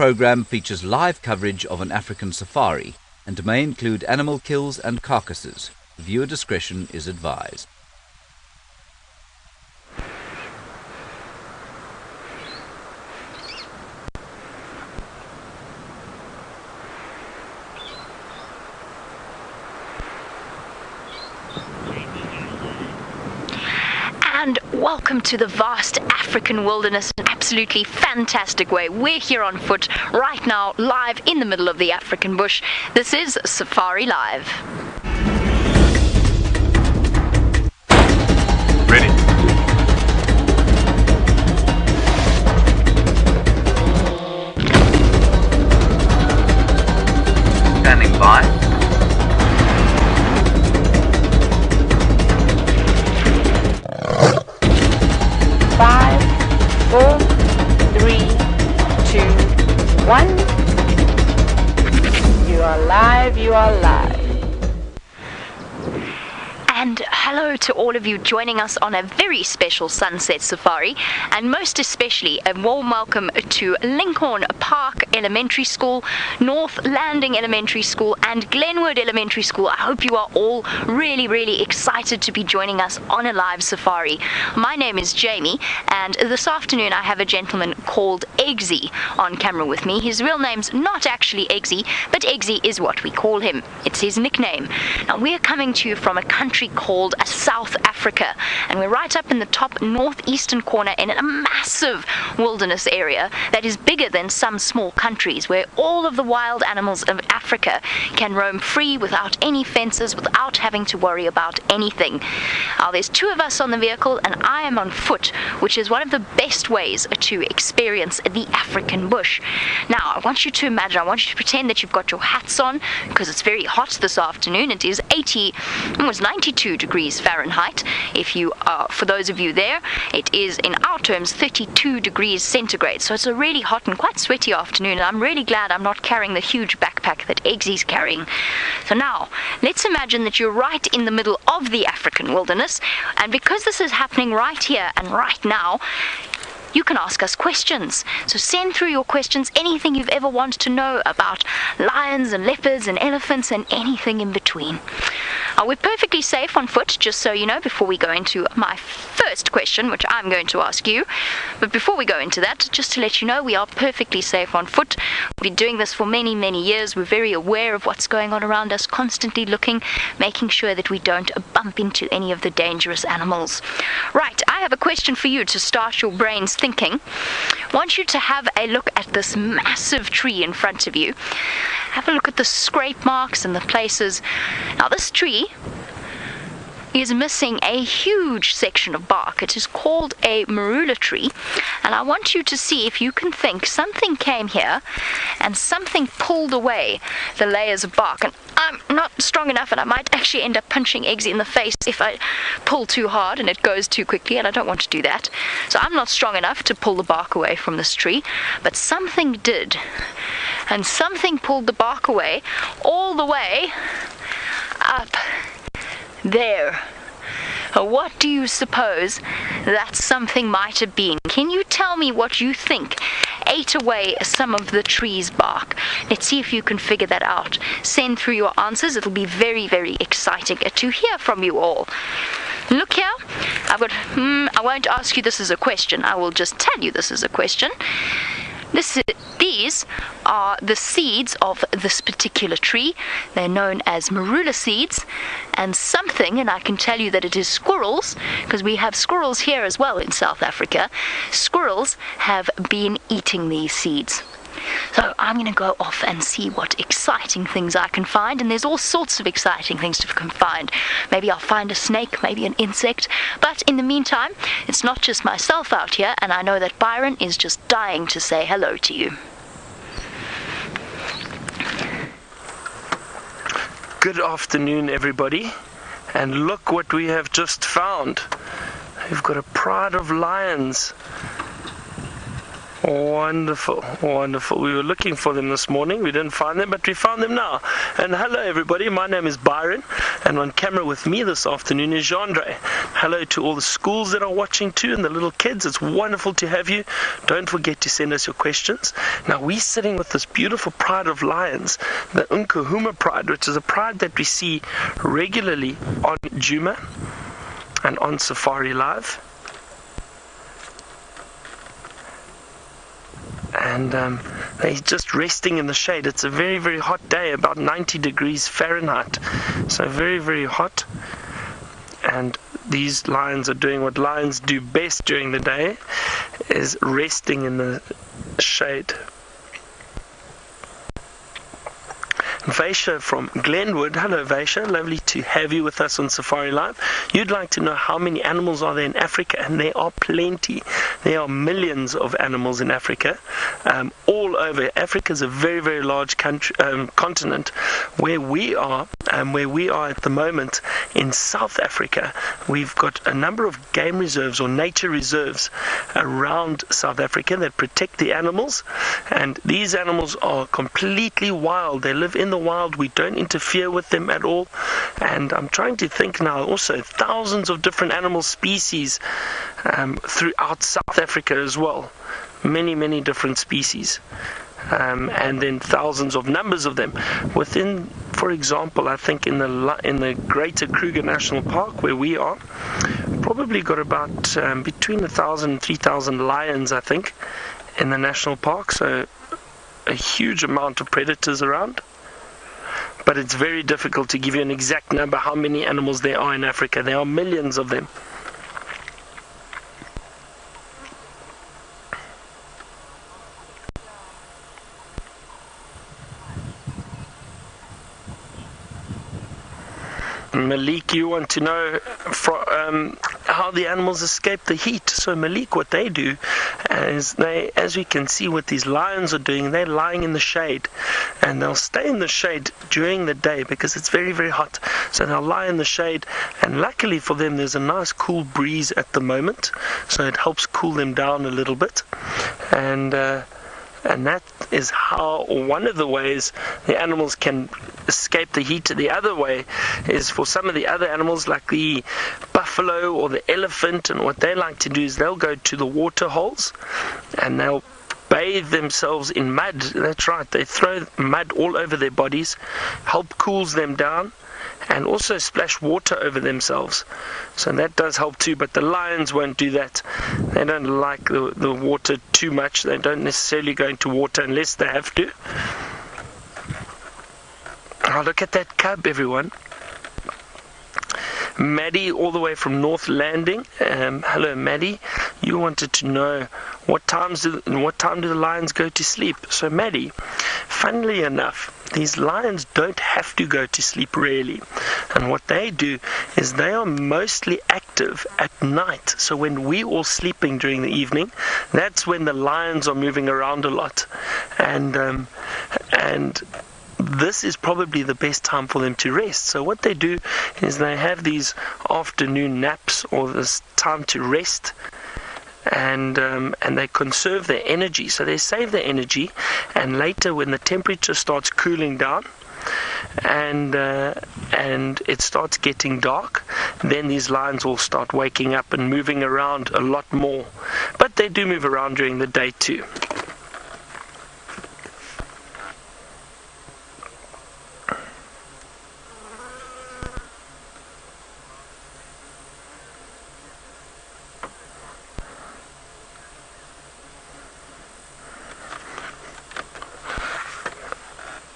program features live coverage of an African safari and may include animal kills and carcasses. Viewer discretion is advised. And welcome to the vast African wilderness in an absolutely fantastic way. We're here on foot right now, live in the middle of the African bush. This is Safari Live. Ready. Standing by. 5, 4, 3, 2, 1. You are live, you are live. And hello to all of you joining us on a very special sunset safari, and most especially a warm welcome to Lincoln Park Elementary School, North Landing Elementary School and Glenwood Elementary School. I hope you are all really excited to be joining us on a live safari. My name is Jamie, and this afternoon I have a gentleman called Eggsy on camera with me. His real name's not actually Eggsy, but Eggsy is what we call him. It's his nickname. Now we're coming to you from a country called South Africa, and we're right up in the top northeastern corner in a massive wilderness area that is bigger than some small countries, where all of the wild animals of Africa can roam free without any fences, without having to worry about anything. Now there's two of us on the vehicle and I am on foot, which is one of the best ways to experience the African bush. Now I want you to imagine, I want you to pretend that you've got your hats on, because it's very hot this afternoon. It is almost 92 degrees Fahrenheit. If you are, for those of you there, it is in our terms 32 degrees centigrade. So it's a really hot and quite sweaty afternoon, and I'm really glad I'm not carrying the huge backpack that Eggsy's carrying. So now, let's imagine that you're right in the middle of the African wilderness, and because this is happening right here and right now, you can ask us questions. So send through your questions, anything you've ever wanted to know about lions and leopards and elephants and anything in between. We're perfectly safe on foot, just so you know, before we go into my first question, which I'm going to ask you. But before we go into that, just to let you know, we are perfectly safe on foot. We've been doing this for many years. We're very aware of what's going on around us, constantly looking, making sure that we don't bump into any of the dangerous animals. Right, I have a question for you to start your brains thinking. I want you to have a look at this massive tree in front of you. Have a look at the scrape marks and the places. Now this tree is missing a huge section of bark. It is called a marula tree, and I want you to see if you can think something came here and something pulled away the layers of bark. And I'm not strong enough, and I might actually end up punching Eggsy in the face if I pull too hard and it goes too quickly, and I don't want to do that. So I'm not strong enough to pull the bark away from this tree, but something did, and something pulled the bark away all the way up there. What do you suppose that something might have been? Can you tell me what you think ate away some of the tree's bark? Let's see if you can figure that out. Send through your answers. It'll be very exciting to hear from you all. Look here, I won't ask you this as a question. I will just tell you this is a question. These are the seeds of this particular tree. They're known as marula seeds, and I can tell you that it is squirrels, because we have squirrels here as well in South Africa. Squirrels have been eating these seeds. So I'm going to go off and see what exciting things I can find, and there's all sorts of exciting things to find. Maybe I'll find a snake, maybe an insect, but in the meantime, it's not just myself out here, and I know that Byron is just dying to say hello to you. Good afternoon, everybody, and look what we have just found. We've got a pride of lions. Wonderful, wonderful. We were looking for them this morning. We didn't find them, but we found them now. And hello, everybody. My name is Byron, and on camera with me this afternoon is Jandre. Hello to all the schools that are watching too, and the little kids. It's wonderful to have you. Don't forget to send us your questions. Now, we're sitting with this beautiful pride of lions, the Nkuhuma Pride, which is a pride that we see regularly on Djuma and on Safari Live. And they're just resting in the shade. It's a very, very hot day, about 90 degrees Fahrenheit. So very, very hot. And these lions are doing what lions do best during the day, is resting in the shade. Vaisha from Glenwood. Hello Vaisha, lovely to have you with us on Safari Live. You'd like to know how many animals are there in Africa, and there are plenty. There are millions of animals in Africa, all over. Africa is a very, very large country, continent. Where we are at the moment in South Africa, we've got a number of game reserves or nature reserves around South Africa that protect the animals, and these animals are completely wild. They live in the wild. We don't interfere with them at all. And I'm trying to think now, also thousands of different animal species throughout South Africa as well. Many, many different species. And then thousands of numbers of them within, for example, I think in the Greater Kruger National Park where we are, probably got about between 1,000 and 3,000 lions, I think, in the national park. So a huge amount of predators around. But it's very difficult to give you an exact number how many animals there are in Africa. There are millions of them. Malik, you want to know how the animals escape the heat. So Malik, what they do is as we can see what these lions are doing, they're lying in the shade, and they'll stay in the shade during the day because it's very, very hot. So they'll lie in the shade, and luckily for them there's a nice cool breeze at the moment, so it helps cool them down a little bit. And that is how, one of the ways the animals can escape the heat. The other way is for some of the other animals like the buffalo or the elephant, and what they like to do is they'll go to the water holes and they'll bathe themselves in mud. That's right, they throw mud all over their bodies, help cools them down, and also splash water over themselves. So that does help too, but the lions won't do that. They don't like the water too much. They don't necessarily go into water unless they have to. Oh, look at that cub, everyone. Maddie, all the way from North Landing. Hello, Maddie. You wanted to know what time do the lions go to sleep? So, Maddie, funnily enough, these lions don't have to go to sleep really. And what they do is they are mostly active at night. So when we're all sleeping during the evening, that's when the lions are moving around a lot. And this is probably the best time for them to rest. So what they do is they have these afternoon naps, or this time to rest, and they conserve their energy. So they save their energy, and later when the temperature starts cooling down and it starts getting dark, then these lions will start waking up and moving around a lot more. But they do move around during the day too.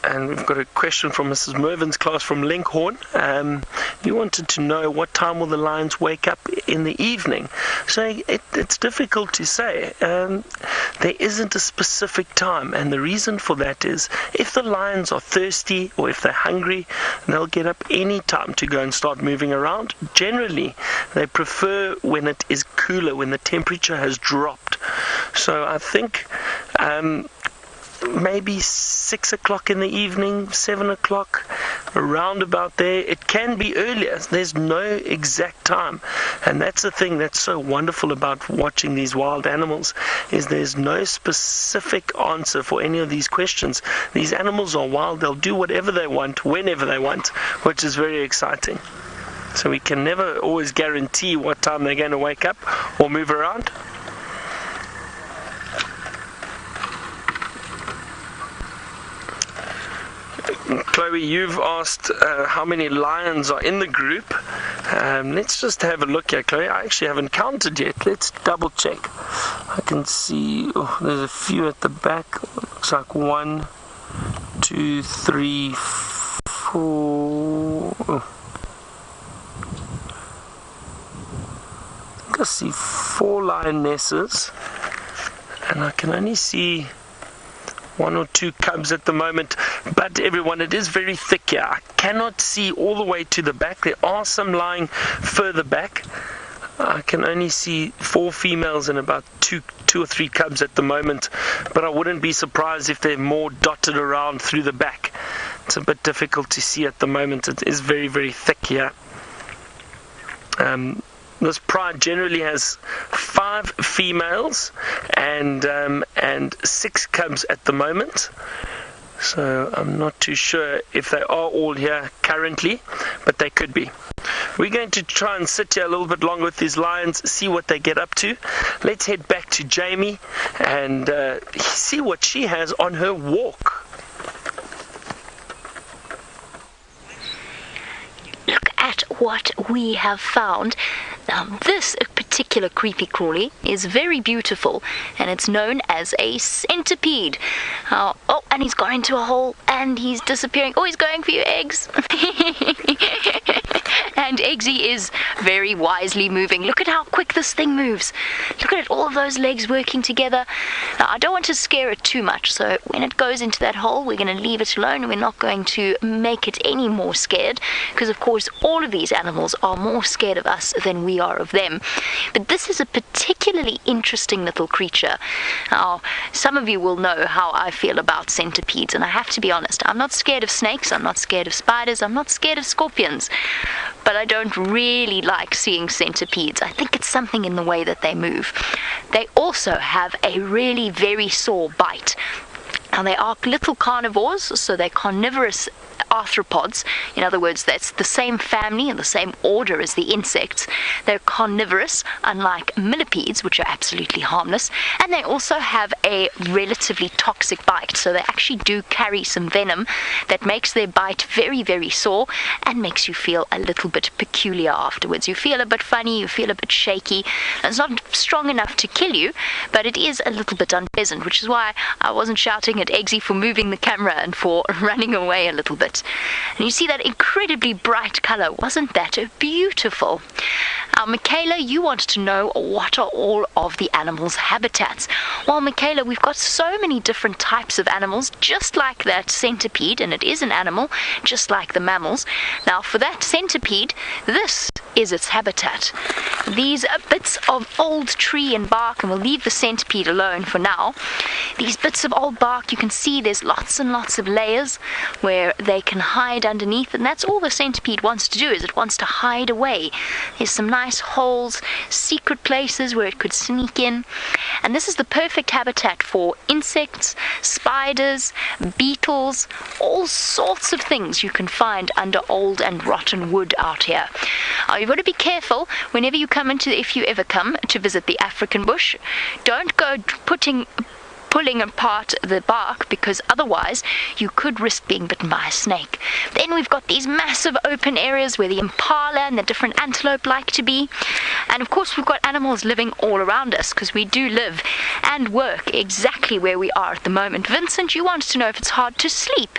And we've got a question from Mrs. Mervin's class from Linkhorn. You wanted to know what time will the lions wake up in the evening. So it's difficult to say. There isn't a specific time, and the reason for that is if the lions are thirsty or if they're hungry, they'll get up any time to go and start moving around. Generally, they prefer when it is cooler, when the temperature has dropped. So I think maybe 6 o'clock in the evening, 7 o'clock, around about there. It can be earlier. There's no exact time. And that's the thing that's so wonderful about watching these wild animals, is there's no specific answer for any of these questions. These animals are wild. They'll do whatever they want, whenever they want, which is very exciting. So we can never always guarantee what time they're going to wake up or move around. Chloe, you've asked how many lions are in the group. Let's just have a look here, Chloe. I actually haven't counted yet. Let's double check. I can see there's a few at the back. Looks like 1, 2, 3, 4. I see 4 lionesses, and I can only see 1 or 2 cubs at the moment. But everyone, it is very thick here. I cannot see all the way to the back. There are some lying further back. I can only see 4 females and about 2 or 3 cubs at the moment, but I wouldn't be surprised if they're more dotted around through the back. It's a bit difficult to see at the moment. It is very, very thick here. This pride generally has 5 females and 6 cubs at the moment. So I'm not too sure if they are all here currently, but they could be. We're going to try and sit here a little bit longer with these lions, see what they get up to. Let's head back to Jamie and see what she has on her walk. Look at what we have found. Now, this particular creepy crawly is very beautiful, and it's known as a centipede. Oh, and he's gone into a hole, and he's disappearing. Oh, he's going for your eggs. And Eggsy is very wisely moving. Look at how quick this thing moves. Look at it, all of those legs working together. Now, I don't want to scare it too much, so when it goes into that hole, we're going to leave it alone, and we're not going to make it any more scared, because, of course, all of these animals are more scared of us than we are of them. But this is a particularly interesting little creature. Now, some of you will know how I feel about centipedes, and I have to be honest, I'm not scared of snakes, I'm not scared of spiders, I'm not scared of scorpions, but I don't really like seeing centipedes. I think it's something in the way that they move. They also have a really very sore bite. Now, they are little carnivores, so they're carnivorous arthropods. In other words, that's the same family and the same order as the insects. They're carnivorous, unlike millipedes, which are absolutely harmless, and they also have a relatively toxic bite, so they actually do carry some venom that makes their bite very, very sore and makes you feel a little bit peculiar afterwards. You feel a bit funny, you feel a bit shaky. It's not strong enough to kill you, but it is a little bit unpleasant, which is why I wasn't shouting at Eggsy for moving the camera and for running away a little bit. And you see that incredibly bright color. Wasn't that beautiful? Michaela, you want to know what are all of the animals' habitats. Well, Michaela, we've got so many different types of animals, just like that centipede, and it is an animal, just like the mammals. Now, for that centipede, this is its habitat. These are bits of old tree and bark, and we'll leave the centipede alone for now. These bits of old bark, you can see there's lots and lots of layers where they can hide underneath, and that's all the centipede wants to do, is it wants to hide away. There's some nice holes, secret places where it could sneak in, and this is the perfect habitat for insects, spiders, beetles, all sorts of things you can find under old and rotten wood out here. You've got to be careful whenever you come if you ever come to visit the African bush. Don't go pulling apart the bark, because otherwise you could risk being bitten by a snake. Then we've got these massive open areas where the impala and the different antelope like to be. And of course we've got animals living all around us, because we do live and work exactly where we are at the moment. Vincent, you want to know if it's hard to sleep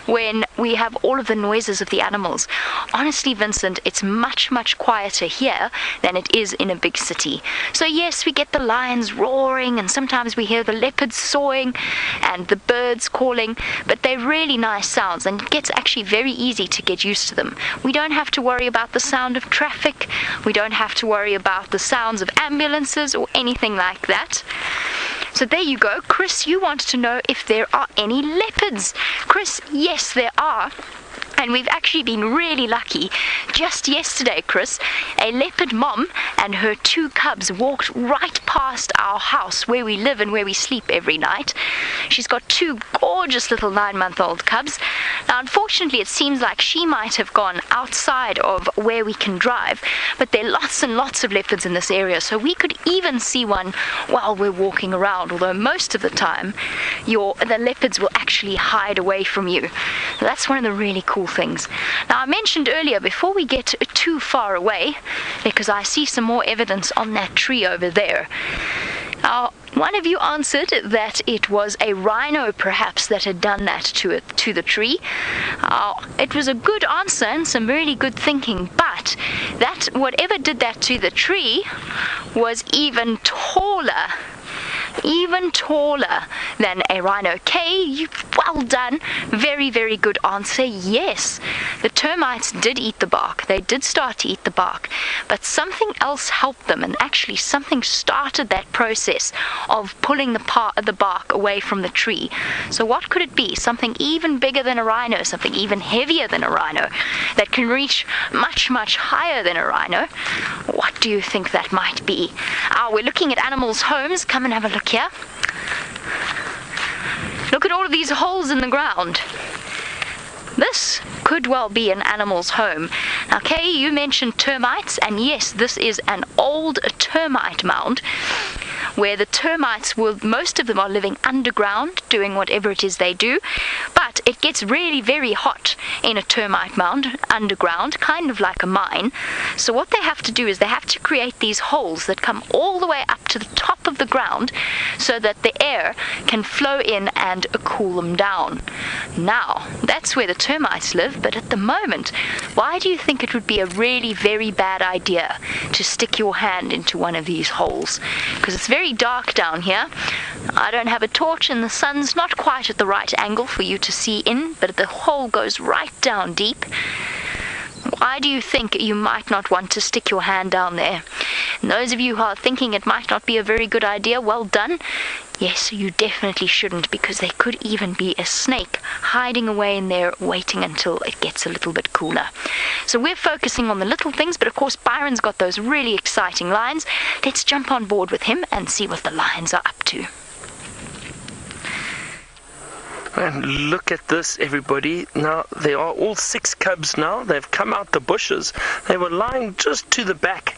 when we have all of the noises of the animals. Honestly, Vincent, it's much, much quieter here than it is in a big city. So yes, we get the lions roaring, and sometimes we hear the leopards sawing and the birds calling, but they're really nice sounds, and it gets actually very easy to get used to them. We don't have to worry about the sound of traffic, we don't have to worry about the sounds of ambulances or anything like that. So there you go. Chris, you want to know if there are any leopards. Chris, yes, there are. And we've actually been really lucky. Just yesterday, Chris, a leopard mom and her 2 cubs walked right past our house where we live and where we sleep every night. She's got 2 gorgeous little 9-month-old cubs. Now, unfortunately, it seems like she might have gone outside of where we can drive, but there are lots and lots of leopards in this area, so we could even see one while we're walking around, although most of the time the leopards will actually hide away from you. So that's one of the really cool things. Now, I mentioned earlier, before we get too far away, because I see some more evidence on that tree over there. Now, one of you answered that it was a rhino perhaps that had done that to the tree. It was a good answer and some really good thinking, but that whatever did that to the tree was even taller than a rhino. Kay, well done. Very, very good answer. Yes, the termites did eat the bark. They did start to eat the bark, but something else helped them, and actually something started that process of pulling the bark away from the tree. So what could it be? Something even bigger than a rhino, something even heavier than a rhino, that can reach much, much higher than a rhino. What do you think that might be? We're looking at animals' homes. Come and have a look here. Look at all of these holes in the ground. This could well be an animal's home. Now, Kay, you mentioned termites, and yes, this is an old termite mound where the termites most of them are living underground, doing whatever it is they do. But it gets really very hot in a termite mound underground, kind of like a mine. So what they have to do is they have to create these holes that come all the way up to the top of the ground so that the air can flow in and cool them down. Now, that's where the termites live, but at the moment, why do you think it would be a really very bad idea to stick your hand into one of these holes? Because it's very dark down here. I don't have a torch and the sun's not quite at the right angle for you to see in, but the hole goes right down deep. Why do you think you might not want to stick your hand down there? And those of you who are thinking it might not be a very good idea, well done. Yes, you definitely shouldn't, because there could even be a snake hiding away in there waiting until it gets a little bit cooler. So we're focusing on the little things, but of course Byron's got those really exciting lions. Let's jump on board with him and see what the lions are up to. And look at this, everybody. Now, there are all 6 cubs now. They've come out the bushes. They were lying just to the back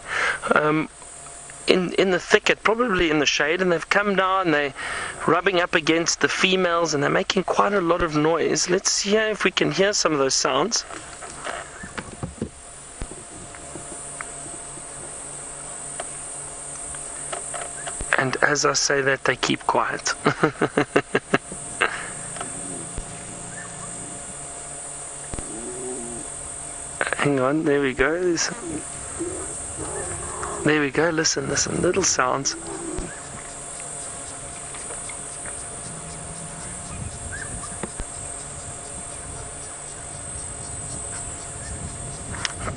in the thicket, probably in the shade, and they've come now and they're rubbing up against the females, and they're making quite a lot of noise. Let's see if we can hear some of those sounds. And as I say that, they keep quiet. Hang on, there we go. There we go, listen, little sounds.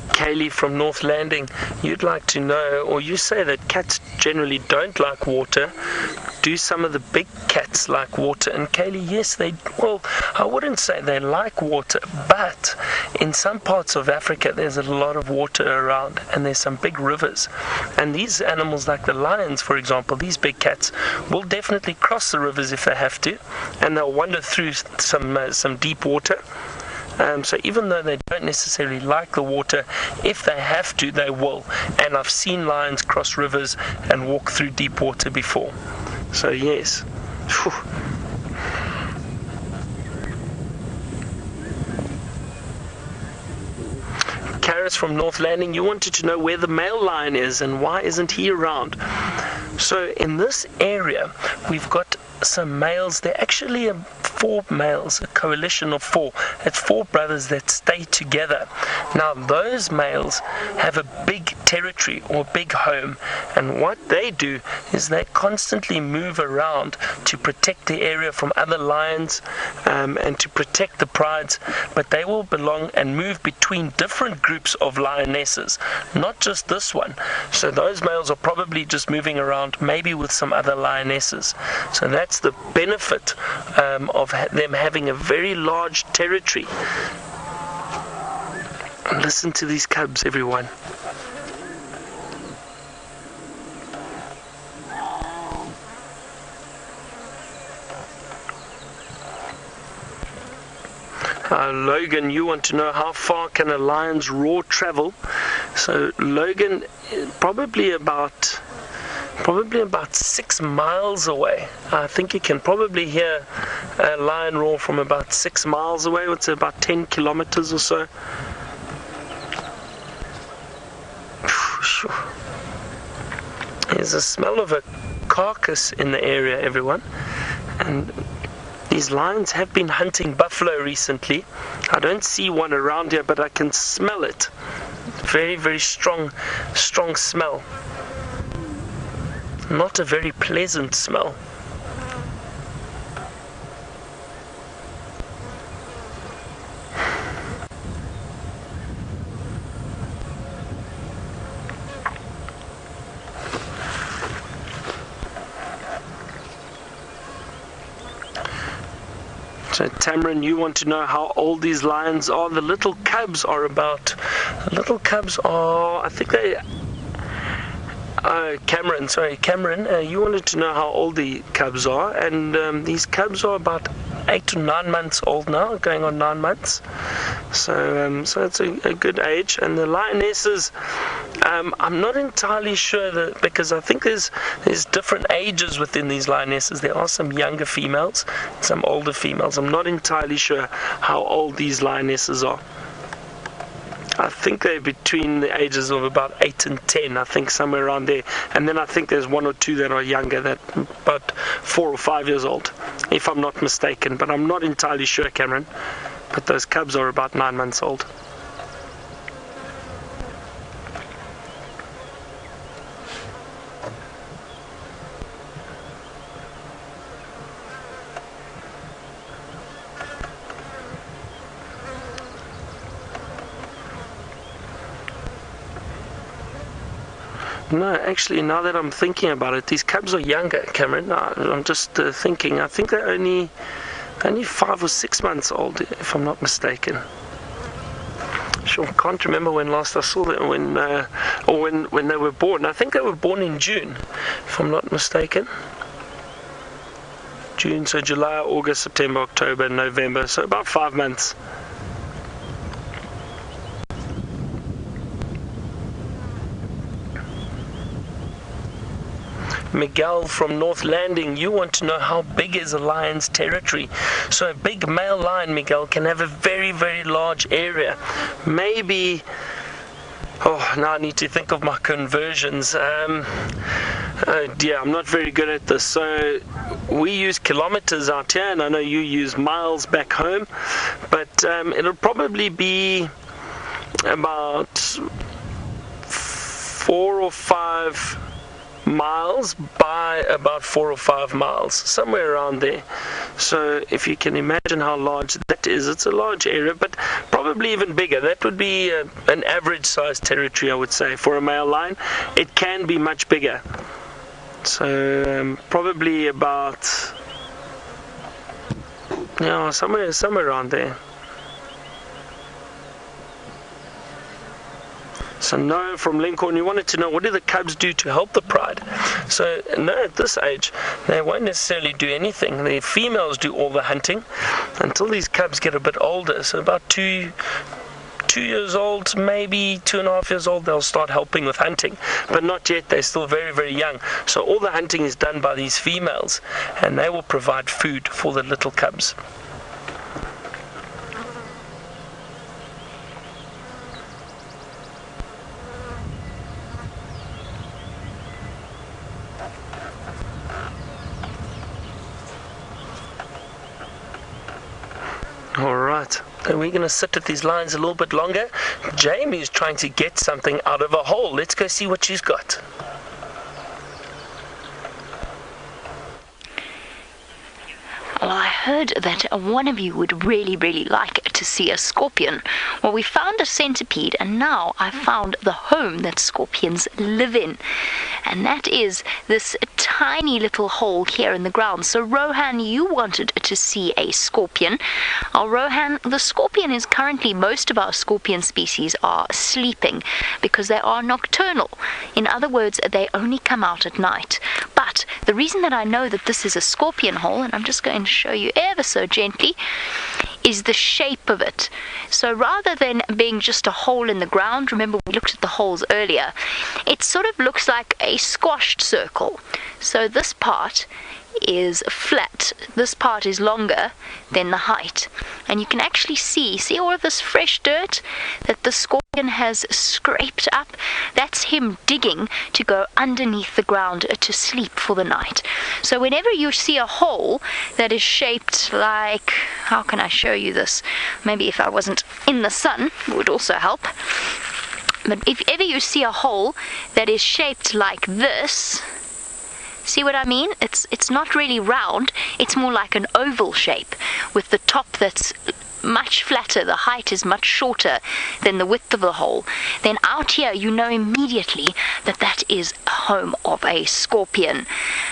Kaylee from North Landing, you'd like to know, or you say that cats generally don't like water. Do some of the big cats like water? And Kaylee, yes, I wouldn't say they like water, but in some parts of Africa there's a lot of water around, and there's some big rivers, and these animals, like the lions for example, these big cats will definitely cross the rivers if they have to, and they'll wander through some deep water. So even though they don't necessarily like the water, if they have to, they will. And I've seen lions cross rivers and walk through deep water before. So yes. Whew. Karis from North Landing, you wanted to know where the male lion is and why isn't he around. So in this area, we've got some males. They're actually 4 males, a coalition of 4. It's 4 brothers that stay together. Now those males have a big territory or big home, and what they do is they constantly move around to protect the area from other lions and to protect the prides, but they will belong and move between different groups of lionesses, not just this one. So those males are probably just moving around, maybe with some other lionesses. So that's the benefit of them having a very large territory. And listen to these cubs, everyone. Logan, you want to know how far can a lion's roar travel? So Logan, probably about 6 miles away. I think you can probably hear a lion roar from about 6 miles away. It's about 10 kilometers or so. There's a smell of a carcass in the area, everyone. And these lions have been hunting buffalo recently. I don't see one around here, but I can smell it. Very, very strong smell. Not a very pleasant smell. So Tamron, you want to know how old these lions are? The little cubs are, I think they... Cameron, you wanted to know how old the cubs are, and these cubs are about 8 to 9 months old now, going on 9 months. So it's a good age. And the lionesses, I'm not entirely sure because I think there's different ages within these lionesses. There are some younger females, some older females. I'm not entirely sure how old these lionesses are. I think they're between the ages of about 8 and 10, I think somewhere around there. And then I think there's 1 or 2 that are younger, that about 4 or 5 years old, if I'm not mistaken. But I'm not entirely sure, Cameron. But those cubs are about 9 months old. No, actually, now that I'm thinking about it, these cubs are younger, Cameron. No, I'm just thinking. I think they're only 5 or 6 months old, if I'm not mistaken. Sure, can't remember when last I saw them, when they were born. I think they were born in June, if I'm not mistaken. June, so July, August, September, October, November, so about 5 months. Miguel from North Landing, you want to know how big is a lion's territory. So a big male lion, Miguel, can have a very, very large area. Maybe, now I need to think of my conversions. Oh dear, I'm not very good at this. So we use kilometers out here, and I know you use miles back home, but it'll probably be about 4 or 5 miles by about 4 or 5 miles, somewhere around there. So if you can imagine how large that is, it's a large area, but probably even bigger. That would be an average size territory, I would say, for a male lion. It can be much bigger. So probably about somewhere around there. So no, from Lincoln, you wanted to know, what do the cubs do to help the pride? So no, at this age, they won't necessarily do anything. The females do all the hunting until these cubs get a bit older. So about 2 years old, maybe 2.5 years old, they'll start helping with hunting. But not yet, they're still very, very young. So all the hunting is done by these females, and they will provide food for the little cubs. Alright, and we're going to sit at these lines a little bit longer. Jamie's trying to get something out of a hole. Let's go see what she's got. Well, I heard that one of you would really, really like to see a scorpion. Well, we found a centipede, and now I found the home that scorpions live in. And that is this tiny little hole here in the ground. So, Rohan, you wanted to see a scorpion. Rohan, the scorpion is currently, most of our scorpion species are sleeping because they are nocturnal. In other words, they only come out at night. But the reason that I know that this is a scorpion hole, and I'm just going to show you ever so gently, is the shape of it. So rather than being just a hole in the ground, remember we looked at the holes earlier, it sort of looks like a squashed circle. So this part is flat, this part is longer than the height, and you can actually see all of this fresh dirt that the scorpion has scraped up. That's him digging to go underneath the ground to sleep for the night. So whenever you see a hole that is shaped like, how can I show you this? Maybe if I wasn't in the sun, it would also help. But if ever you see a hole that is shaped like this, see what I mean? It's not really round, it's more like an oval shape with the top that's much flatter, the height is much shorter than the width of the hole. Then out here you know immediately that that is a home of a scorpion.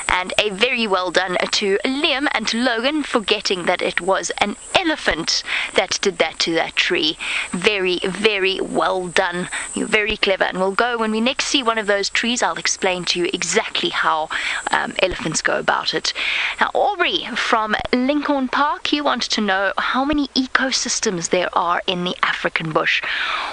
And a very well done to Liam and to Logan for getting that it was an elephant that did that to that tree. Very, very well done. You're very clever. And we'll go, when we next see one of those trees, I'll explain to you exactly how elephants go about it. Now, Aubrey from Lincoln Park, you want to know how many ecosystems there are in the African bush.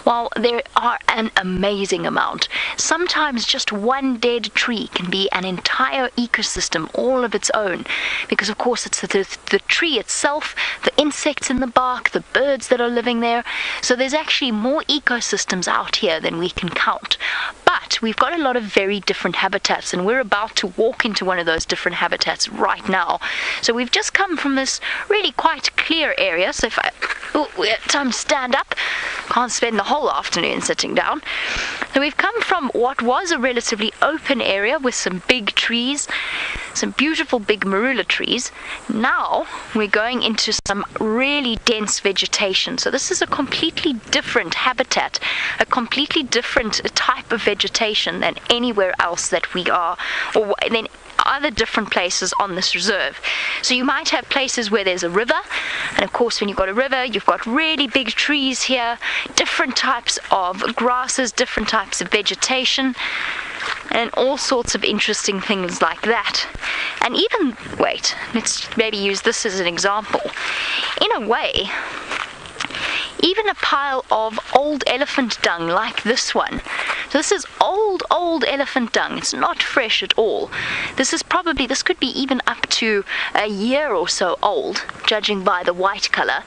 Well, there are an amazing amount. Sometimes just one dead tree can be an entire ecosystem all of its own, because of course it's the tree itself, the insects in the bark, the birds that are living there. So there's actually more ecosystems out here than we can count. But we've got a lot of very different habitats, and we're about to walk into one of those different habitats right now. So we've just come from this really quite clear area. So if time to stand up, can't spend the whole afternoon sitting down. So we've come from what was a relatively open area with some big trees, some beautiful big marula trees. Now we're going into some really dense vegetation. So this is a completely different habitat, a completely different type of vegetation than anywhere else that we are, or then other different places on this reserve. So you might have places where there's a river, and of course when you've got a river you've got really big trees here, different types of grasses, different types of vegetation, and all sorts of interesting things like that. And even, wait, let's maybe use this as an example. In a way, even a pile of old elephant dung like this one. So this is old elephant dung. It's not fresh at all. This could be even up to a year or so old, judging by the white color.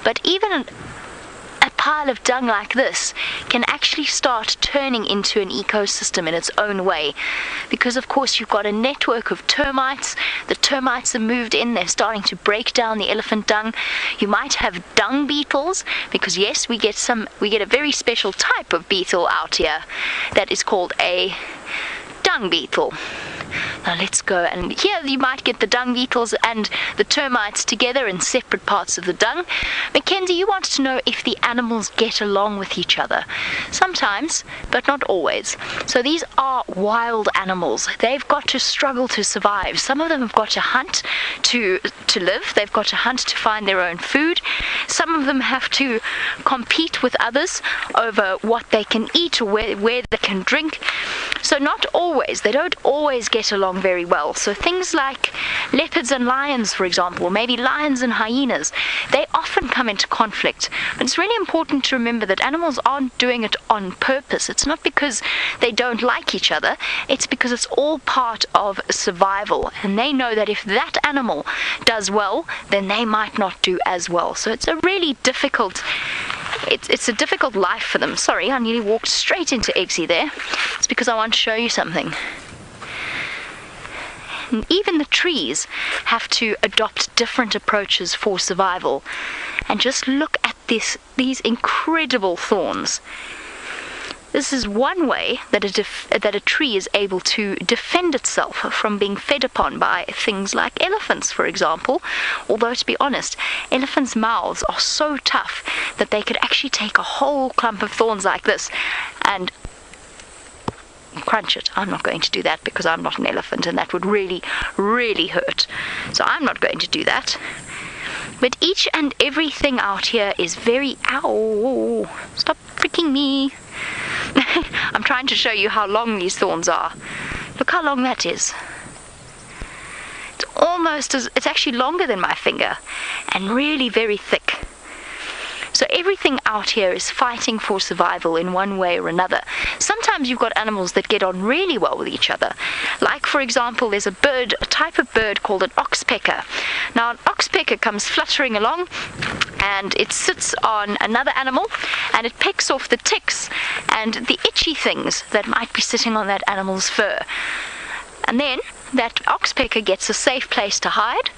But even a pile of dung like this can actually start turning into an ecosystem in its own way, because of course you've got a network of termites. The termites have moved in, they're starting to break down the elephant dung. You might have dung beetles, because yes, we get a very special type of beetle out here that is called a dung beetle. Now let's go, and here you might get the dung beetles and the termites together in separate parts of the dung. Mackenzie, you want to know if the animals get along with each other. Sometimes, but not always. So these are wild animals. They've got to struggle to survive. Some of them have got to hunt to live. They've got to hunt to find their own food. Some of them have to compete with others over what they can eat or where they can drink. So not always. They don't always get along very well. So things like leopards and lions, for example, or maybe lions and hyenas, they often come into conflict. But it's really important to remember that animals aren't doing it on purpose. It's not because they don't like each other. It's because it's all part of survival. And they know that if that animal does well, then they might not do as well. So it's a really difficult It's a difficult life for them. Sorry, I nearly walked straight into Eggsy there. It's because I want to show you something. And even the trees have to adopt different approaches for survival. And just look at these incredible thorns. This is one way that a tree is able to defend itself from being fed upon by things like elephants, for example. Although, to be honest, elephants' mouths are so tough that they could actually take a whole clump of thorns like this and crunch it. I'm not going to do that because I'm not an elephant, and that would really, really hurt. So I'm not going to do that. But each and everything out here is very... Ow! Stop pricking me! I'm trying to show you how long these thorns are. Look how long that is. It's actually longer than my finger, and really very thick. So everything out here is fighting for survival in one way or another. Sometimes you've got animals that get on really well with each other. Like, for example, there's a type of bird called an oxpecker. Now, an oxpecker comes fluttering along, and it sits on another animal, and it pecks off the ticks and the itchy things that might be sitting on that animal's fur. And then that oxpecker gets a safe place to hide,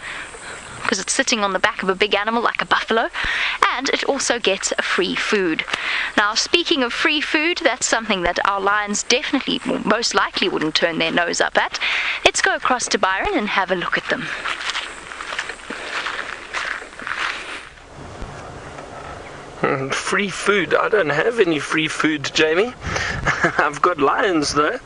because it's sitting on the back of a big animal like a buffalo, and it also gets free food. Now, speaking of free food, that's something that our lions definitely, most likely, wouldn't turn their nose up at. Let's go across to Byron and have a look at them. Free food? I don't have any free food, Jamie. I've got lions, though.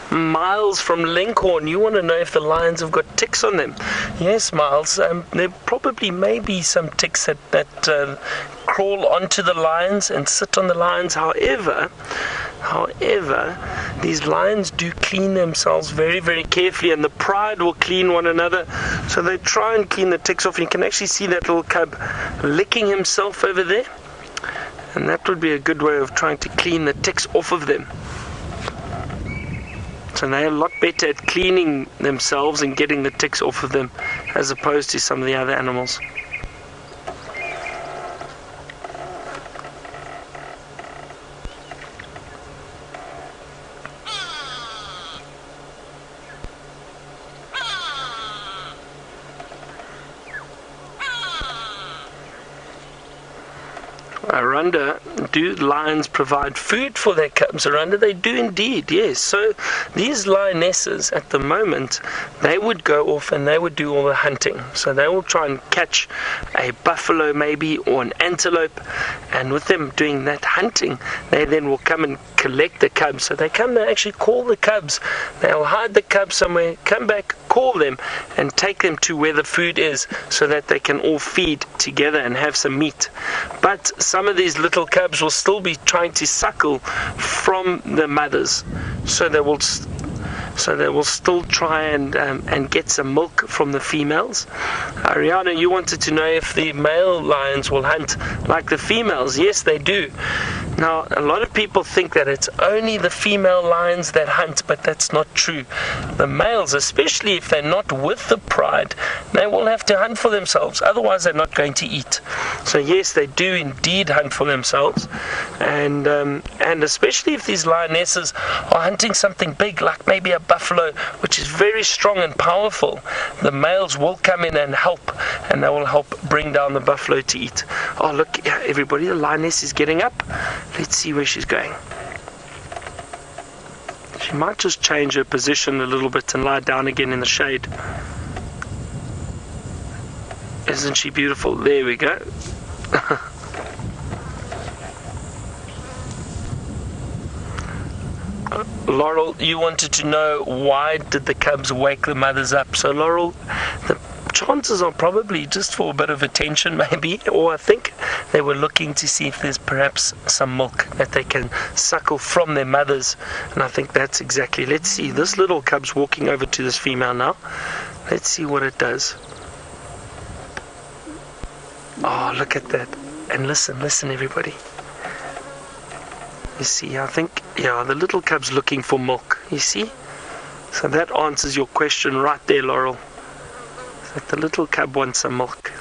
Miles from Lincoln, you want to know if the lions have got ticks on them? Yes, Miles, there probably may be some ticks that crawl onto the lions and sit on the lions. However, these lions do clean themselves very, very carefully, and the Pride will clean one another. So they try and clean the ticks off. You can actually see that little cub licking himself over there, and that would be a good way of trying to clean the ticks off of them. So they're a lot better at cleaning themselves and getting the ticks off of them as opposed to some of the other animals. Aranda, do lions provide food for their cubs? Aranda, they do indeed, yes. So these lionesses at the moment, they would go off and they would do all the hunting. So they will try and catch a buffalo maybe, or an antelope, and with them doing that hunting, they then will come and collect the cubs. So they actually call the cubs. They'll hide the cubs somewhere, come back, call them, and take them to where the food is so that they can all feed together and have some meat. But some of these little cubs will still be trying to suckle from the mothers, so they will still try and get some milk from the females. Ariana, you wanted to know if the male lions will hunt like the females. Yes, they do. Now, a lot of people think that it's only the female lions that hunt, but that's not true. The males, especially if they're not with the Pride, they will have to hunt for themselves. Otherwise, they're not going to eat. So yes, they do indeed hunt for themselves, and especially if these lionesses are hunting something big, like maybe a buffalo, which is very strong and powerful, the males will come in and help, and they will help bring down the buffalo to eat. Oh, look, everybody, the lioness is getting up. Let's see where she's going. She might just change her position a little bit and lie down again in the shade. Isn't she beautiful? There we go. Laurel, you wanted to know why did the cubs wake the mothers up. So Laurel, the chances are probably just for a bit of attention maybe, or I think they were looking to see if there's perhaps some milk that they can suckle from their mothers, and I think that's exactly. Let's see, this little cub's walking over to this female now. Let's see what it does. Oh, look at that. And listen everybody. You see, I think, yeah, the little cub's looking for milk, you see? So that answers your question right there, Laurel. That the little cub wants some milk.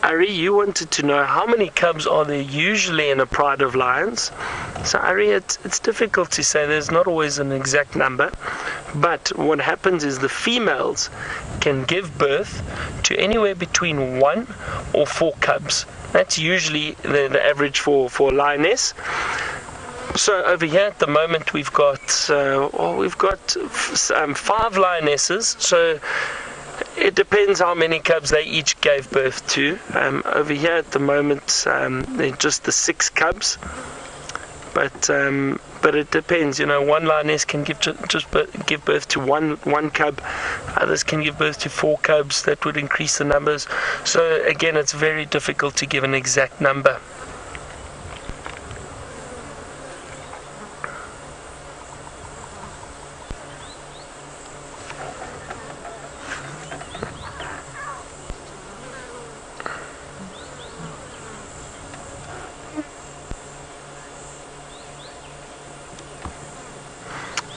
Ari, you wanted to know how many cubs are there usually in a pride of lions. So Ari, it's difficult to say. There's not always an exact number. But what happens is the females can give birth to anywhere between 1 or 4 cubs. That's usually the average for a lioness. So over here at the moment we've got 5 lionesses. So it depends how many cubs they each gave birth to. Over here at the moment they're just the 6 cubs. But it depends. One lioness can give birth to one cub. Others can give birth to 4 cubs. That would increase the numbers. So again, it's very difficult to give an exact number.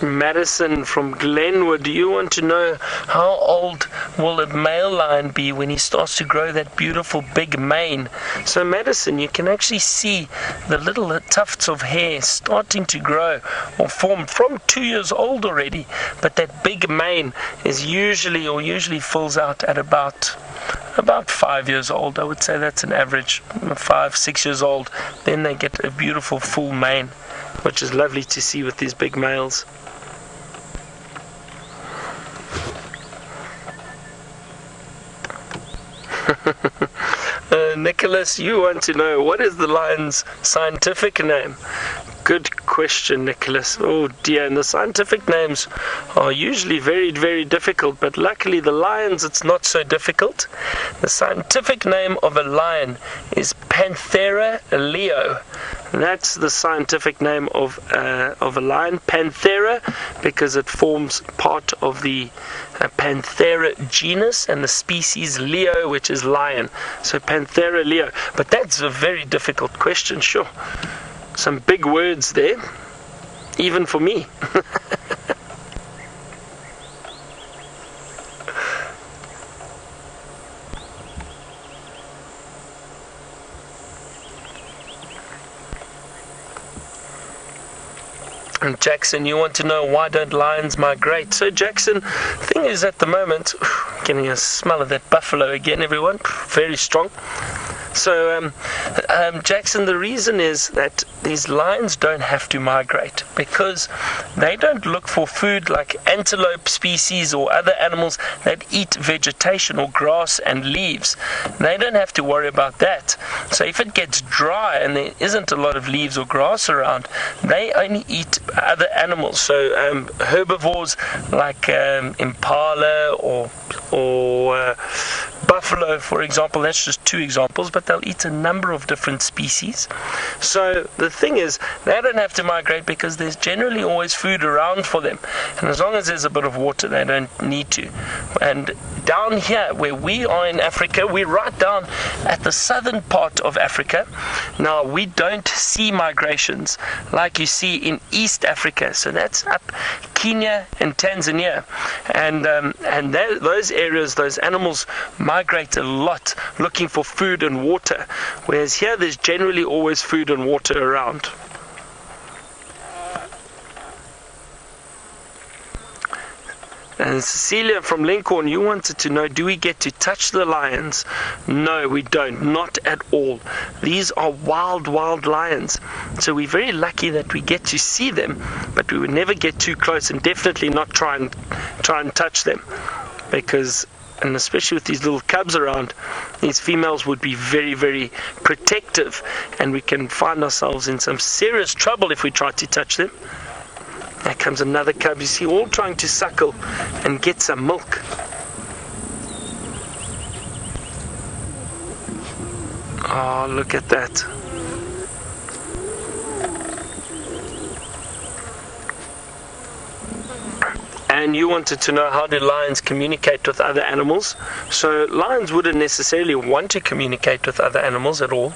Madison from Glenwood, do you want to know how old will a male lion be when he starts to grow that beautiful big mane? So Madison, you can actually see the little tufts of hair starting to grow or form from 2 years old already, but that big mane is usually fills out at about 5 years old. I would say that's an average, 5-6 years old. Then they get a beautiful full mane, which is lovely to see with these big males. Nicholas, you want to know what is the lion's scientific name? Good question, Nicholas. Oh dear, and the scientific names are usually very, very difficult, but luckily the lions, it's not so difficult. The scientific name of a lion is Panthera leo. That's the scientific name of a lion, Panthera, because it forms part of the Panthera genus and the species Leo, which is lion. So Panthera leo. But that's a very difficult question, sure. Some big words there, even for me. And Jackson, you want to know why don't lions migrate? So Jackson, thing is at the moment, getting a smell of that buffalo again, everyone, very strong. So Jackson, the reason is that these lions don't have to migrate because they don't look for food like antelope species or other animals that eat vegetation or grass and leaves. They don't have to worry about that. So if it gets dry and there isn't a lot of leaves or grass around, they only eat other animals. So herbivores like impala or buffalo, for example, that's just 2 examples, but they'll eat a number of different species. So the thing is, they don't have to migrate because there's generally always food around for them. And as long as there's a bit of water, they don't need to. And down here, where we are in Africa, we're right down at the southern part of Africa. Now, we don't see migrations like you see in East Africa. So that's up Kenya and Tanzania. And those areas, those animals migrate a lot looking for food and water, whereas here there's generally always food and water around. And Cecilia from Lincoln, you wanted to know, do we get to touch the lions? No, we don't, not at all. These are wild lions. So we're very lucky that we get to see them, but we would never get too close and definitely not try and touch them. Because, and especially with these little cubs around, these females would be very, very protective, and we can find ourselves in some serious trouble if we try to touch them. There comes another cub, you see, all trying to suckle and get some milk. Oh, look at that. And you wanted to know, how do lions communicate with other animals? So lions wouldn't necessarily want to communicate with other animals at all.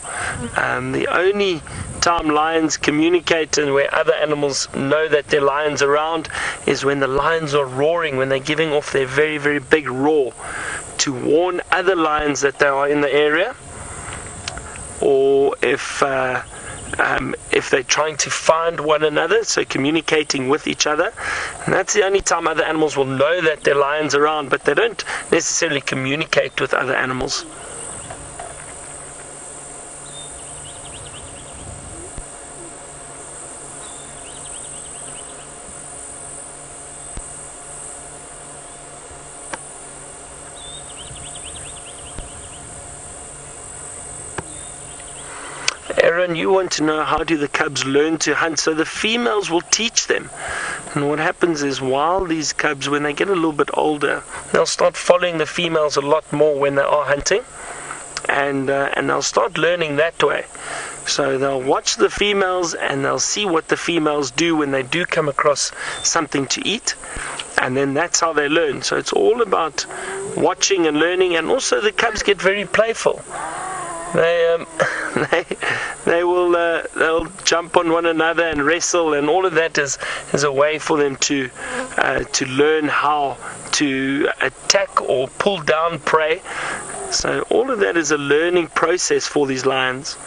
The only time lions communicate and where other animals know that there are lions around is when the lions are roaring, when they're giving off their very, very big roar to warn other lions that they are in the area. or if they're trying to find one another, so communicating with each other. And that's the only time other animals will know that there are lions around, but they don't necessarily communicate with other animals. Aaron, you want to know how do the cubs learn to hunt? So the females will teach them. And what happens is, while these cubs, when they get a little bit older, they'll start following the females a lot more when they are hunting. And they'll start learning that way. So they'll watch the females and they'll see what the females do when they do come across something to eat. And then that's how they learn. So it's all about watching and learning. And also the cubs get very playful. They'll jump on one another and wrestle, and all of that is a way for them to learn how to attack or pull down prey. So all of that is a learning process for these lions.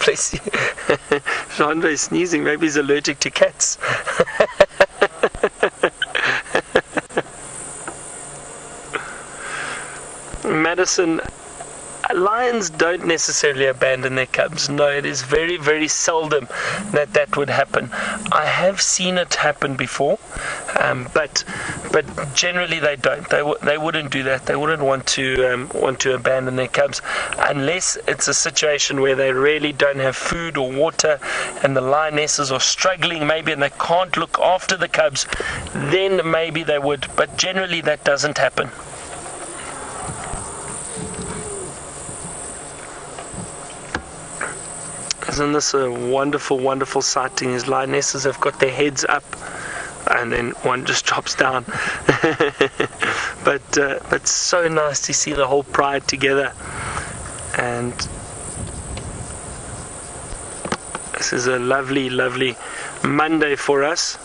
Bless you. Andre is sneezing. Maybe he's allergic to cats. Madison, lions don't necessarily abandon their cubs. No, it is very, very seldom that would happen. I have seen it happen before, but generally they don't. They wouldn't do that. They wouldn't want to abandon their cubs unless it's a situation where they really don't have food or water, and the lionesses are struggling maybe, and they can't look after the cubs. Then maybe they would, but generally that doesn't happen. Isn't this a wonderful, wonderful sighting? These lionesses have got their heads up, and then one just drops down. But so nice to see the whole pride together. And this is a lovely, lovely Monday for us.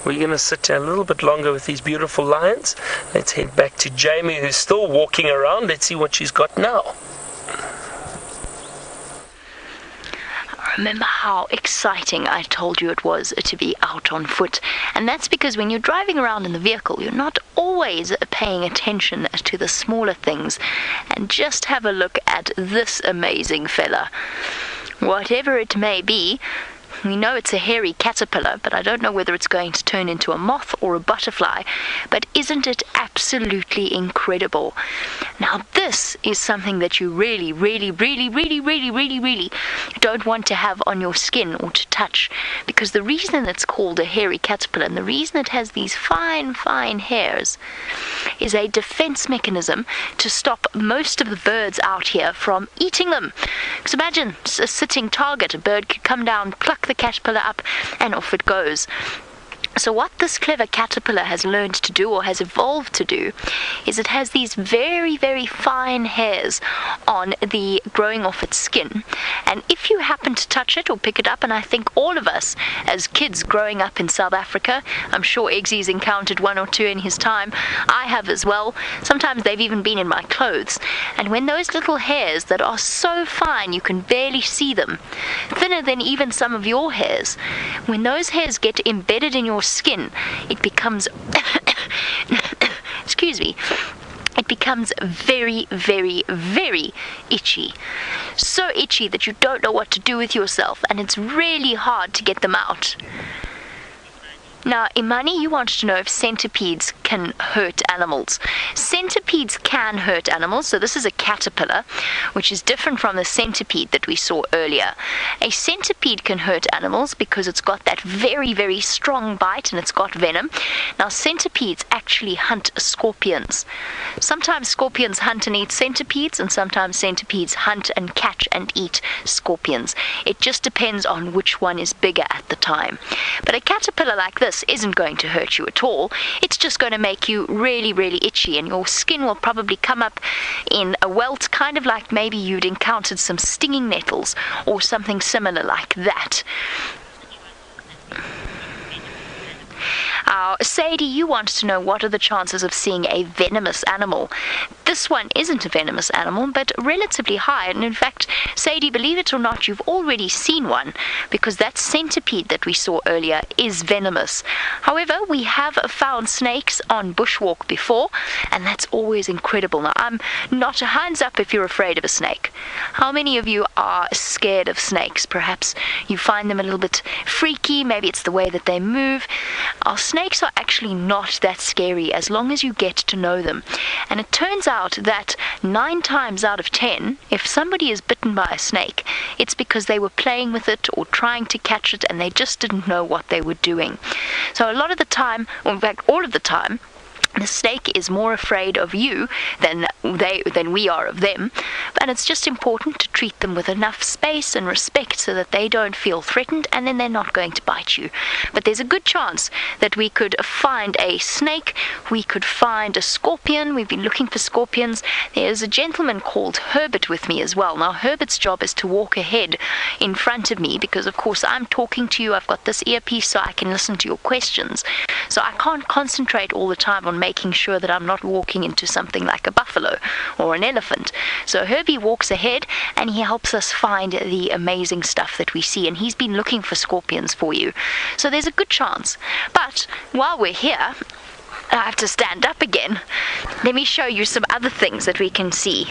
We're going to sit here a little bit longer with these beautiful lions. Let's head back to Jamie, who's still walking around. Let's see what she's got now. Remember how exciting I told you it was to be out on foot? And that's because when you're driving around in the vehicle, you're not always paying attention to the smaller things. And just have a look at this amazing fella. Whatever it may be, we know it's a hairy caterpillar, but I don't know whether it's going to turn into a moth or a butterfly. But isn't it absolutely incredible? Now this is something that you really, really, really, really, really, really, really don't want to have on your skin or to touch. Because the reason it's called a hairy caterpillar, and the reason it has these fine, fine hairs, is a defense mechanism to stop most of the birds out here from eating them. Because imagine a sitting target. A bird could come down, pluck the caterpillar up, and off it goes. So what this clever caterpillar has learned to do, or has evolved to do, is it has these very, very fine hairs on the growing off its skin. And if you happen to touch it or pick it up, and I think all of us as kids growing up in South Africa, I'm sure Eggsy's encountered one or two in his time, I have as well. Sometimes they've even been in my clothes. And when those little hairs that are so fine you can barely see them, thinner than even some of your hairs, when those hairs get embedded in your skin, it becomes excuse me, it becomes very, very, very itchy. So itchy that you don't know what to do with yourself, and it's really hard to get them out. Now, Imani, you want to know if centipedes can hurt animals. Centipedes can hurt animals. So this is a caterpillar, which is different from the centipede that we saw earlier. A centipede can hurt animals because it's got that very, very strong bite and it's got venom. Now, centipedes actually hunt scorpions. Sometimes scorpions hunt and eat centipedes, and sometimes centipedes hunt and catch and eat scorpions. It just depends on which one is bigger at the time. But a caterpillar like this this isn't going to hurt you at all. It's just going to make you really, really itchy, and your skin will probably come up in a welt, kind of like maybe you'd encountered some stinging nettles or something similar like that. Sadie, you want to know what are the chances of seeing a venomous animal. This one isn't a venomous animal, but relatively high. And in fact, Sadie, believe it or not, you've already seen one, because that centipede that we saw earlier is venomous. However, we have found snakes on bushwalk before, and that's always incredible. Now, I'm not, hands up if you're afraid of a snake. How many of you are scared of snakes? Perhaps you find them a little bit freaky. Maybe it's the way that they move. Our snakes are actually not that scary as long as you get to know them. And it turns out that 9 times out of 10, if somebody is bitten by a snake, it's because they were playing with it or trying to catch it and they just didn't know what they were doing. So a lot of the time, or in fact all of the time, the snake is more afraid of you than we are of them, and it's just important to treat them with enough space and respect so that they don't feel threatened, and then they're not going to bite you. But there's a good chance that we could find a snake, we could find a scorpion. We've been looking for scorpions. There's a gentleman called Herbie with me as well. Now, Herbert's job is to walk ahead in front of me because, of course, I'm talking to you. I've got this earpiece so I can listen to your questions. So I can't concentrate all the time on making sure that I'm not walking into something like a buffalo or an elephant. So Herbie walks ahead and he helps us find the amazing stuff that we see, and he's been looking for scorpions for you. So there's a good chance. But while we're here, I have to stand up again. Let me show you some other things that we can see.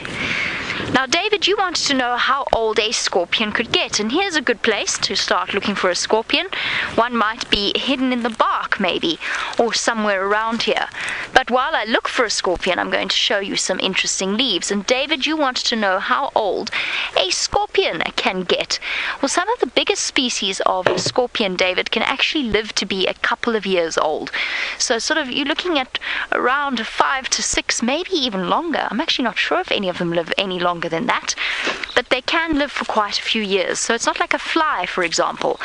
Now, David, you wanted to know how old a scorpion could get, and here's a good place to start looking for a scorpion. One might be hidden in the bark, maybe, or somewhere around here. But while I look for a scorpion, I'm going to show you some interesting leaves. And David, you wanted to know how old a scorpion can get. Well, some of the biggest species of scorpion, David, can actually live to be a couple of years old. So sort of you're looking at around 5 to 6, maybe even longer. I'm actually not sure if any of them live any longer than that, but they can live for quite a few years. So it's not like a fly, for example,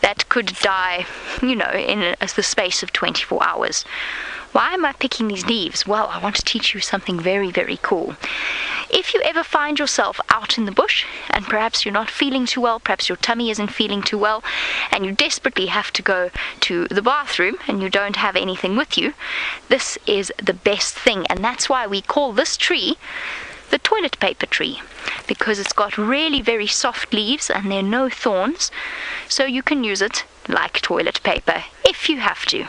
that could die, in the space of 24 hours. Why am I picking these leaves? Well, I want to teach you something very, very cool. If you ever find yourself out in the bush and perhaps you're not feeling too well, perhaps your tummy isn't feeling too well, and you desperately have to go to the bathroom and you don't have anything with you, this is the best thing. And that's why we call this tree the toilet paper tree, because it's got really very soft leaves and there are no thorns, so you can use it like toilet paper if you have to.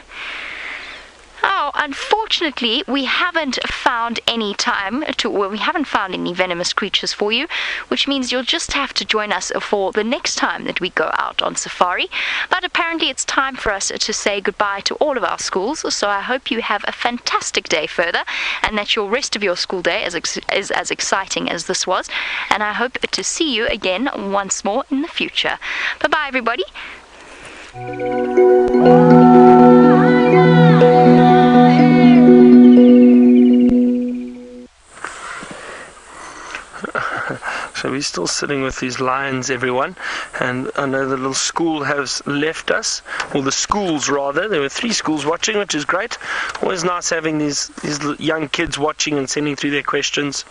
Oh, unfortunately, we haven't found any venomous creatures for you, which means you'll just have to join us for the next time that we go out on safari. But apparently it's time for us to say goodbye to all of our schools, so I hope you have a fantastic day further, and that your rest of your school day is as exciting as this was, and I hope to see you again once more in the future. Bye-bye, everybody. So we're still sitting with these lions, everyone, and I know the little school has left us, or the schools rather. There were 3 schools watching, which is great. Always nice having these young kids watching and sending through their questions.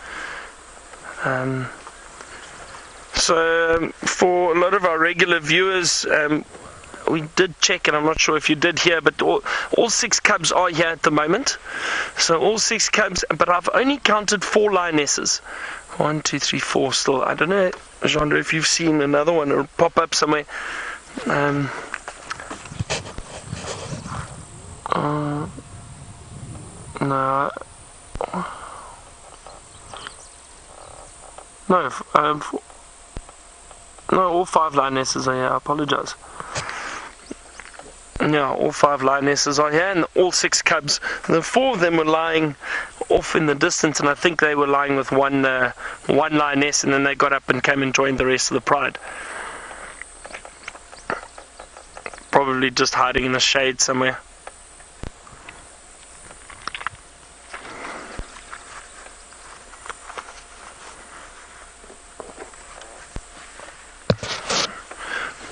So for a lot of our regular viewers, we did check, and I'm not sure if you did hear, but all 6 cubs are here at the moment. So all 6 cubs, but I've only counted 4 lionesses. 1, 2, 3, 4 still. I don't know, Jean, if you've seen another one or pop up somewhere. No, 5 lionesses are here. I apologize. Yeah, all 5 lionesses are here, and all 6 cubs. The 4 of them were lying off in the distance, and I think they were lying with one lioness, and then they got up and came and joined the rest of the pride. Probably just hiding in the shade somewhere.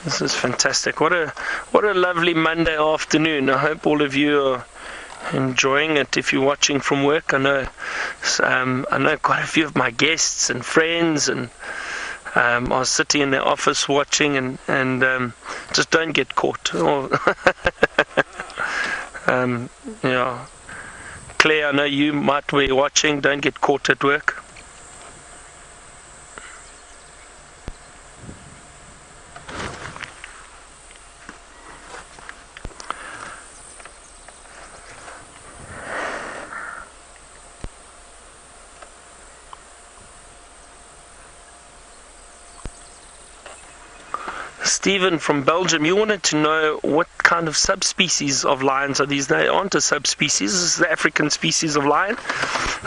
This is fantastic. What a lovely Monday afternoon. I hope all of you are enjoying it. If you're watching from work, I know quite a few of my guests and friends and are sitting in their office watching, and just don't get caught. Yeah, Claire, I know you might be watching. Don't get caught at work. Stephen from Belgium, you wanted to know what kind of subspecies of lions are these. They aren't a subspecies. This is the African species of lion.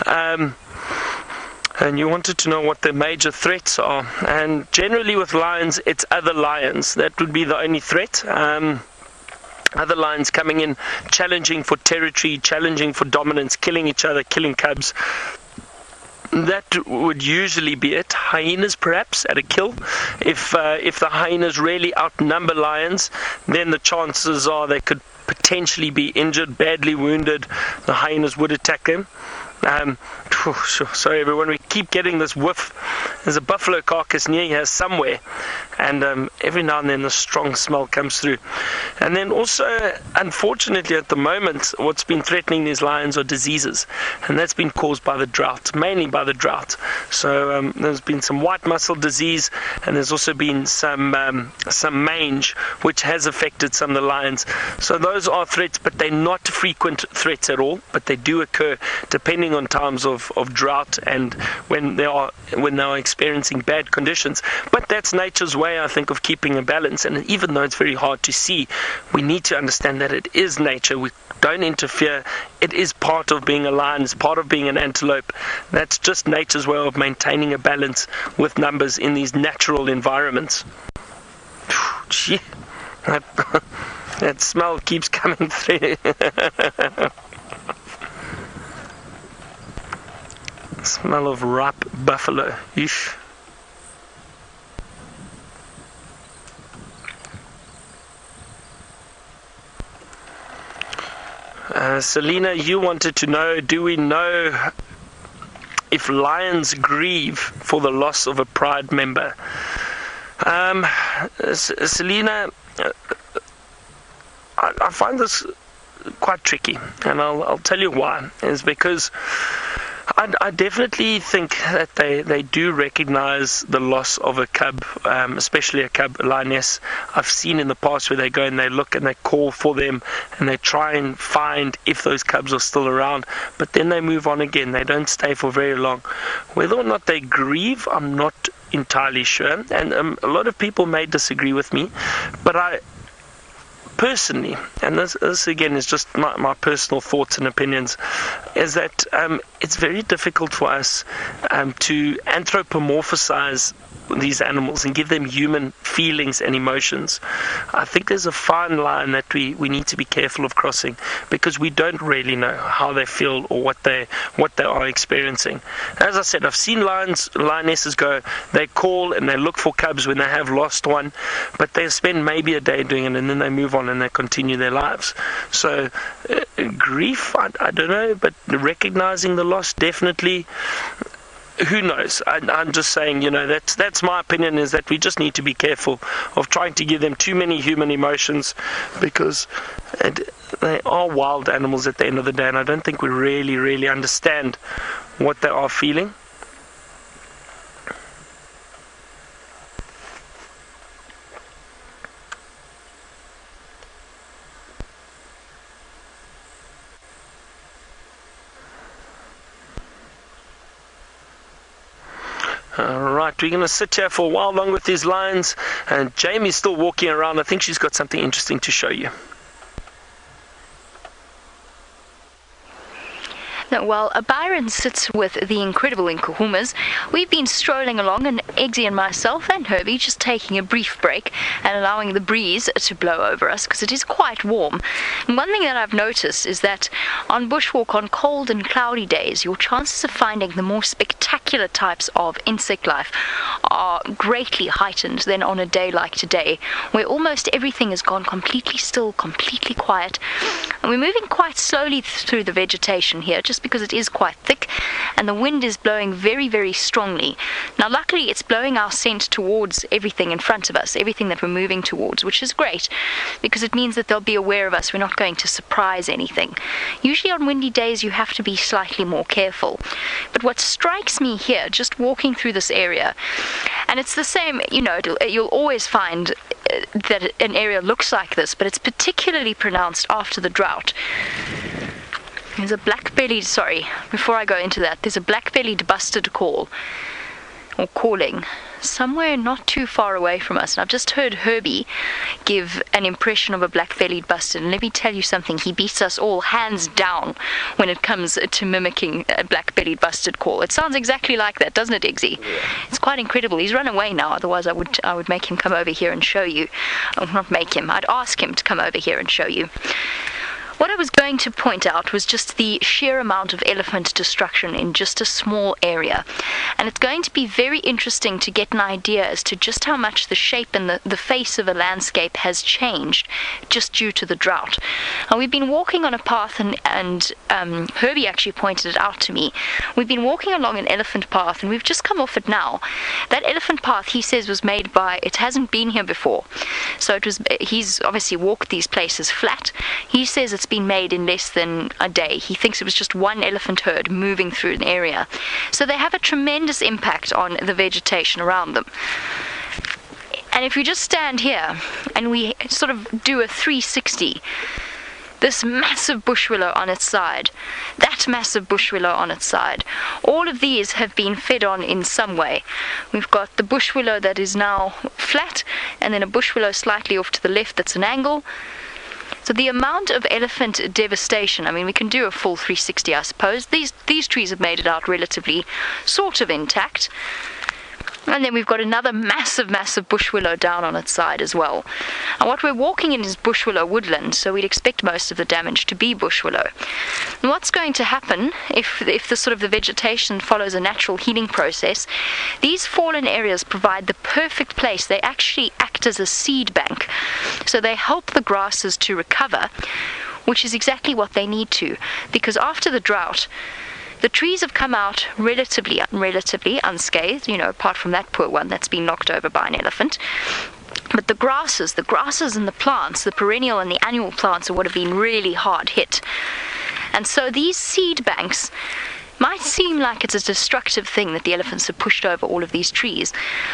And you wanted to know what the major threats are. And generally with lions, it's other lions. That would be the only threat. Other lions coming in, challenging for territory, challenging for dominance, killing each other, killing cubs. That would usually be it. Hyenas, perhaps, at a kill. If the hyenas really outnumber lions, then the chances are they could potentially be injured, badly wounded. The hyenas would attack them. Sorry everyone, we keep getting this whiff. There's a buffalo carcass near here somewhere, and every now and then the strong smell comes through. And then also, unfortunately at the moment, what's been threatening these lions are diseases, and that's been caused by the drought, mainly by the drought. So there's been some white muscle disease, and there's also been some mange, which has affected some of the lions. So those are threats, but they're not frequent threats at all, but they do occur depending on times of drought and when they are experiencing bad conditions. But that's nature's way, I think, of keeping a balance. And even though it's very hard to see, we need to understand that it is nature. We don't interfere. It is part of being a lion. It's part of being an antelope. That's just nature's way of maintaining a balance with numbers in these natural environments. Gee, that smell keeps coming through. Smell of ripe buffalo. Eesh. Selena, you wanted to know, do we know if lions grieve for the loss of a pride member? Selena, I find this quite tricky, and I'll tell you why. Is because I definitely think that they do recognize the loss of a cub, especially a cub lioness. I've seen in the past where they go and they look and they call for them and they try and find if those cubs are still around, but then they move on again. They don't stay for very long. Whether or not they grieve, I'm not entirely sure, and a lot of people may disagree with me, but I personally, and this again is just my personal thoughts and opinions, is that it's very difficult for us to anthropomorphize these animals and give them human feelings and emotions. I think there's a fine line that we need to be careful of crossing, because we don't really know how they feel or what they are experiencing. As I said, I've seen lionesses go, they call and they look for cubs when they have lost one, but they spend maybe a day doing it and then they move on and they continue their lives. So grief, I don't know, but recognizing the loss, definitely. Who knows? I'm just saying, that's my opinion, is that we just need to be careful of trying to give them too many human emotions, because they are wild animals at the end of the day, and I don't think we really understand what they are feeling. Alright, we're going to sit here for a while longer with these lions, and Jamie's still walking around. I think she's got something interesting to show you. Now, while Byron sits with the incredible Nkuhumas, we've been strolling along, and Eggsy and myself and Herbie just taking a brief break and allowing the breeze to blow over us, because it is quite warm. And one thing that I've noticed is that on bushwalk on cold and cloudy days, your chances of finding the more spectacular types of insect life are greatly heightened than on a day like today, where almost everything has gone completely still, completely quiet. And we're moving quite slowly through the vegetation here, just because it is quite thick, and the wind is blowing very, very strongly. Now, luckily, it's blowing our scent towards everything in front of us, everything that we're moving towards, which is great, because it means that they'll be aware of us. We're not going to surprise anything. Usually on windy days, you have to be slightly more careful. But what strikes me here, just walking through this area, and it's the same, you'll always find that an area looks like this, but it's particularly pronounced after the drought. There's a before I go into that, there's a Black Bellied Bustard calling somewhere not too far away from us. And I've just heard Herbie give an impression of a Black Bellied Bustard, and let me tell you something, he beats us all hands down when it comes to mimicking a Black Bellied Bustard call. It sounds exactly like that, doesn't it, Eggsy? Yeah. It's quite incredible. He's run away now, otherwise I would make him come over here and show you. Not make him, I'd ask him to come over here and show you. What I was going to point out was just the sheer amount of elephant destruction in just a small area. And it's going to be very interesting to get an idea as to just how much the shape and the face of a landscape has changed just due to the drought. And we've been walking on a path, and Herbie actually pointed it out to me. We've been walking along an elephant path, and we've just come off it now. That elephant path, he says, was made it hasn't been here before. So he's obviously walked these places flat. He says it's been made in less than a day. He thinks it was just one elephant herd moving through an area. So they have a tremendous impact on the vegetation around them. And if you just stand here and we sort of do a 360, this massive bush willow on its side, that massive bush willow on its side, all of these have been fed on in some way. We've got the bush willow that is now flat, and then a bush willow slightly off to the left that's an angle. So the amount of elephant devastation, I mean, we can do a full 360, I suppose. These trees have made it out relatively sort of intact. And then we've got another massive, massive bush willow down on its side as well. And what we're walking in is bush willow woodland, so we'd expect most of the damage to be bush willow. And what's going to happen if the sort of the vegetation follows a natural healing process? These fallen areas provide the perfect place. They actually act as a seed bank, so they help the grasses to recover, which is exactly what they need to, because after the drought, the trees have come out relatively unscathed, apart from that poor one that's been knocked over by an elephant. But the grasses and the plants, the perennial and the annual plants, are what have been really hard hit. And so these seed banks might seem like it's a destructive thing that the elephants have pushed over all of these trees,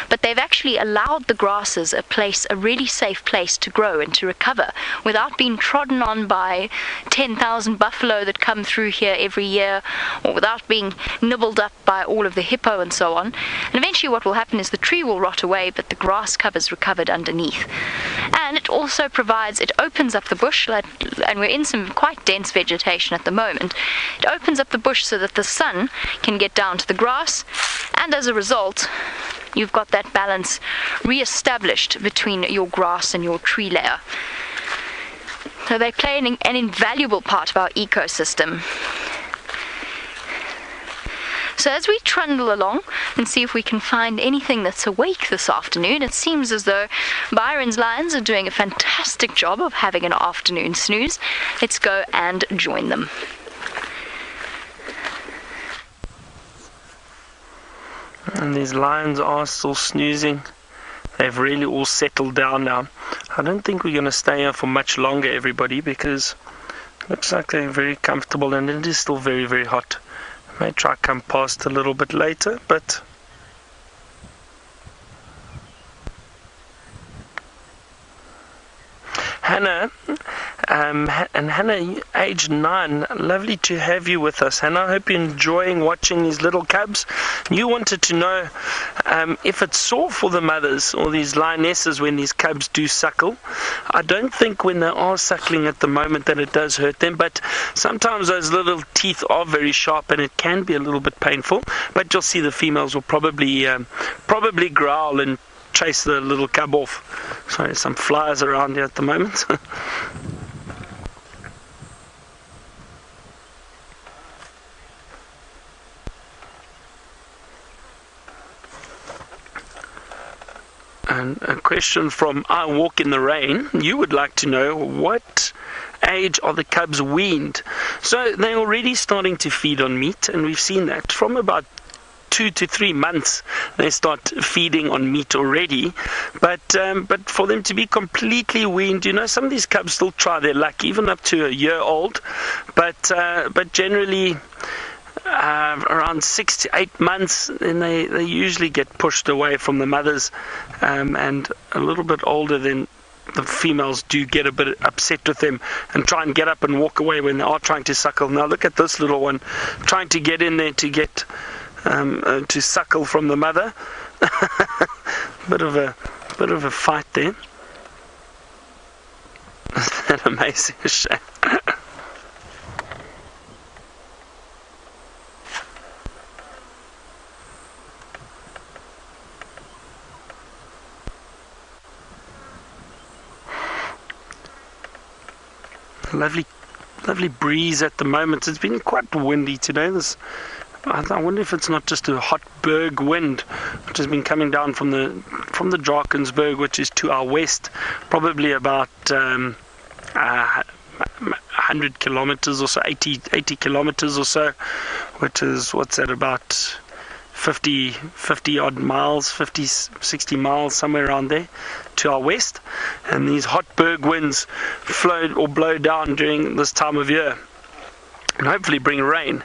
but they've actually allowed the grasses a really safe place to grow and to recover without being trodden on by 10,000 buffalo that come through here every year, or without being nibbled up by all of the hippo and so on. And eventually what will happen is the tree will rot away, but the grass cover's recovered underneath. And it also opens up the bush, and we're in some quite dense vegetation at the moment. It opens up the bush so that the sun can get down to the grass, and as a result you've got that balance re-established between your grass and your tree layer. So they play an invaluable part of our ecosystem. So as we trundle along and see if we can find anything that's awake this afternoon, it seems as though Byron's lions are doing a fantastic job of having an afternoon snooze. Let's go and join them. And these lions are still snoozing. They've really all settled down now. I don't think we're going to stay here for much longer, everybody, because it looks like they're very comfortable, and it is still very, very hot. I may try come past a little bit later, but Hannah, and Hannah, age 9, lovely to have you with us. Hannah, I hope you're enjoying watching these little cubs. You wanted to know if it's sore for the mothers or these lionesses when these cubs do suckle. I don't think when they are suckling at the moment that it does hurt them, but sometimes those little teeth are very sharp and it can be a little bit painful. But you'll see the females will probably growl and chase the little cub off. Sorry, some flies around here at the moment. And a question from I Walk in the Rain. You would like to know, what age are the cubs weaned? So they're already starting to feed on meat, and we've seen that from about 2 to 3 months they start feeding on meat already. But for them to be completely weaned, some of these cubs still try their luck, even up to a year old. But generally, around 6 to 8 months, then they usually get pushed away from the mothers, and a little bit older, then the females do get a bit upset with them and try and get up and walk away when they are trying to suckle. Now look at this little one trying to get in there to get to suckle from the mother. bit of a fight there. An amazing shame. Lovely breeze at the moment. It's been quite windy today. I wonder if it's not just a hot berg wind which has been coming down from the Drakensberg, which is to our west, probably about 100 kilometers or so, 80 kilometers or so, which is, what's that, about 50 odd miles, 50, 60 miles, somewhere around there, to our west. And these hot berg winds flow or blow down during this time of year and hopefully bring rain.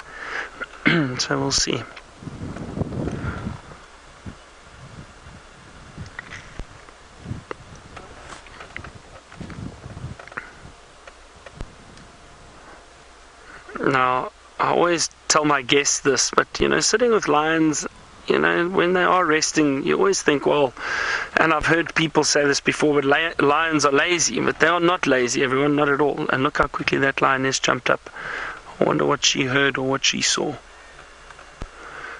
So we'll see. Now, I always tell my guests this, but sitting with lions, when they are resting, you always think, well, and I've heard people say this before, but lions are lazy, but they are not lazy, everyone, not at all. And look how quickly that lioness jumped up. I wonder what she heard or what she saw.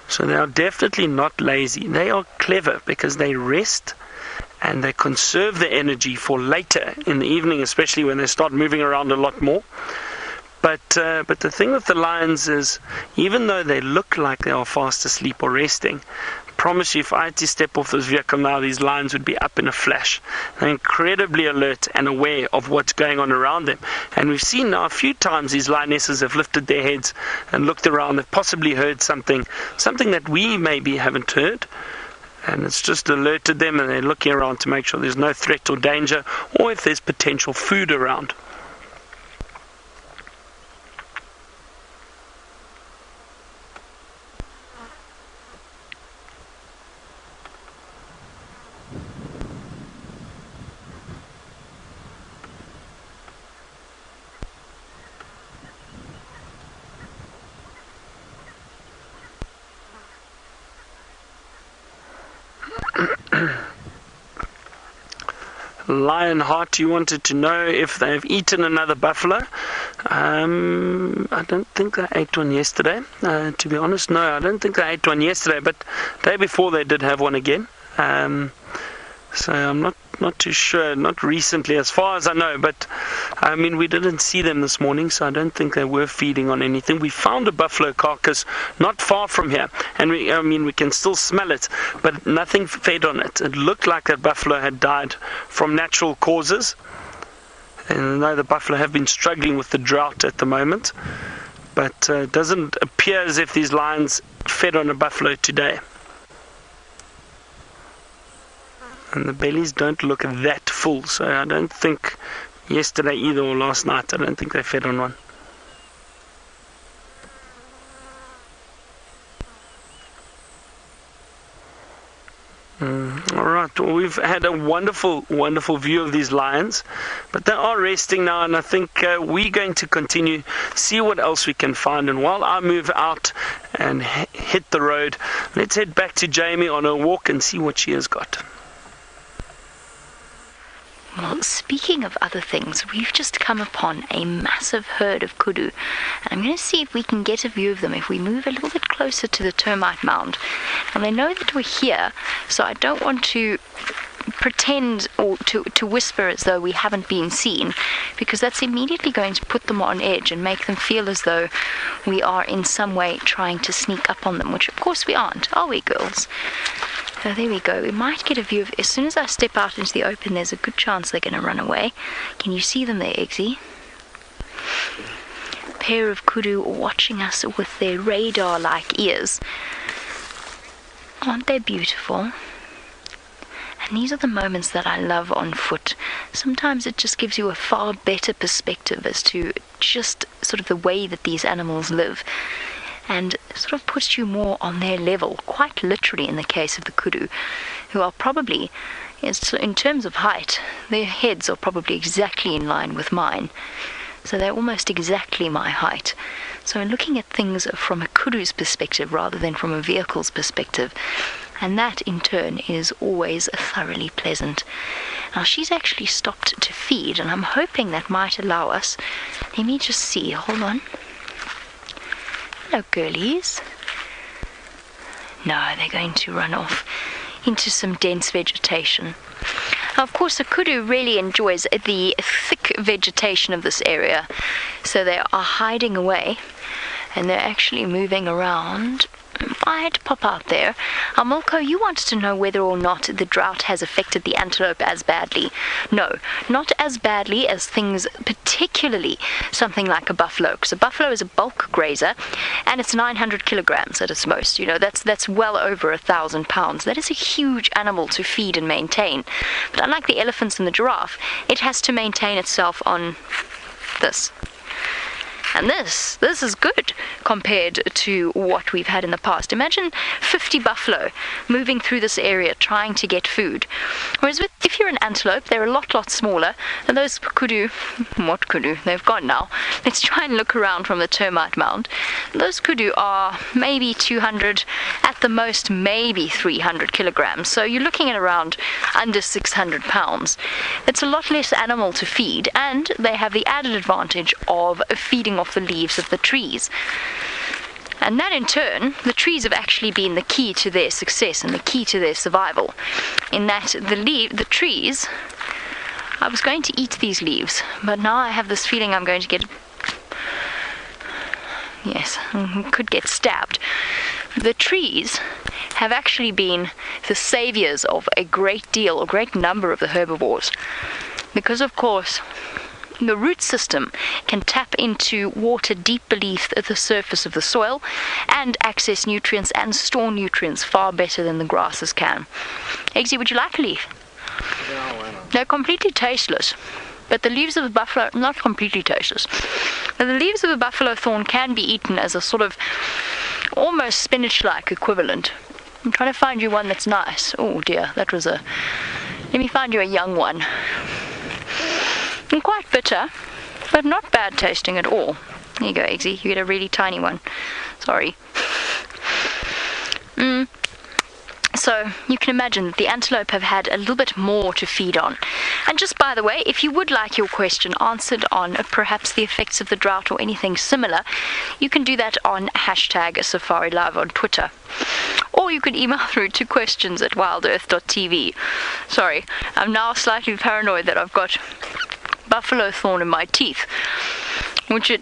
So they are definitely not lazy. They are clever because they rest and they conserve their energy for later in the evening, especially when they start moving around a lot more. But the thing with the lions is, even though they look like they are fast asleep or resting, I promise you, if I had to step off this vehicle now, these lions would be up in a flash. They're incredibly alert and aware of what's going on around them. And we've seen now a few times these lionesses have lifted their heads and looked around. They've possibly heard something that we maybe haven't heard. And it's just alerted them, and they're looking around to make sure there's no threat or danger, or if there's potential food around. Lionheart, you wanted to know if they've eaten another buffalo. I don't think they ate one yesterday. To be honest, no, I don't think they ate one yesterday, but the day before they did have one again. So I'm not too sure, not recently as far as I know, but we didn't see them this morning, so I don't think they were feeding on anything. We found a buffalo carcass not far from here, and we can still smell it, but nothing fed on it. It looked like that buffalo had died from natural causes, and I know the buffalo have been struggling with the drought at the moment, but it doesn't appear as if these lions fed on a buffalo today. And the bellies don't look that full, so I don't think yesterday either, or last night, I don't think they fed on one. Alright, well, we've had a wonderful view of these lions, but they are resting now, and I think we're going to continue, see what else we can find. And while I move out and hit the road, let's head back to Jamie on her walk and see what she has got. Well, speaking of other things, we've just come upon a massive herd of kudu, and I'm going to see if we can get a view of them if we move a little bit closer to the termite mound. And they know that we're here, so I don't want to pretend or to whisper as though we haven't been seen, because that's immediately going to put them on edge and make them feel as though we are in some way trying to sneak up on them, which of course we aren't, are we, girls? So there we go. We might get a view of, as soon as I step out into the open, there's a good chance they're going to run away. Can you see them there, Eggsy? A pair of kudu watching us with their radar-like ears. Aren't they beautiful? And these are the moments that I love on foot. Sometimes it just gives you a far better perspective as to just sort of the way that these animals live, and sort of puts you more on their level, quite literally in the case of the kudu, who are probably, in terms of height, their heads are probably exactly in line with mine. So they're almost exactly my height. So in looking at things from a kudu's perspective rather than from a vehicle's perspective, and that in turn is always thoroughly pleasant. Now she's actually stopped to feed, and I'm hoping that might allow us. Let me just see, hold on. Hello girlies. No, they're going to run off into some dense vegetation. Now, of course, the kudu really enjoys the thick vegetation of this area, so they are hiding away, and they're actually moving around. If I had to pop out there, Milko, you wanted to know whether or not the drought has affected the antelope as badly. No, not as badly as things, particularly something like a buffalo, because a buffalo is a bulk grazer, and it's 900 kilograms at its most. You know, that's well over 1,000 pounds. That is a huge animal to feed and maintain. But unlike the elephants and the giraffe, it has to maintain itself on this. And this is good compared to what we've had in the past. Imagine 50 buffalo moving through this area trying to get food. Whereas if you're an antelope, they're a lot smaller. And those kudu, what kudu? They've gone now. Let's try and look around from the termite mound. Those kudu are maybe 200, at the most maybe 300 kilograms. So you're looking at around under 600 pounds. It's a lot less animal to feed, and they have the added advantage of feeding off the leaves of the trees. And that in turn, the trees have actually been the key to their success and the key to their survival. In that the trees, I was going to eat these leaves, but now I have this feeling I'm going to get, yes, could get stabbed. The trees have actually been the saviors of a great number of the herbivores. Because of course, the root system can tap into water deep beneath the surface of the soil and access nutrients and store nutrients far better than the grasses can. Eggsy, would you like a leaf? Yeah, why not? They're completely tasteless, but the leaves of the buffalo, not completely tasteless, but the leaves of the buffalo thorn can be eaten as a sort of almost spinach-like equivalent. I'm trying to find you one that's nice. Oh dear, that was a... Let me find you a young one. And quite bitter, but not bad tasting at all. There you go, Eggsy. You get a really tiny one. Sorry. So you can imagine that the antelope have had a little bit more to feed on. And just by the way, if you would like your question answered on perhaps the effects of the drought or anything similar, you can do that on #SafariLive on Twitter. Or you can email through to questions@WildEarth.tv. Sorry, I'm now slightly paranoid that I've got buffalo thorn in my teeth, which is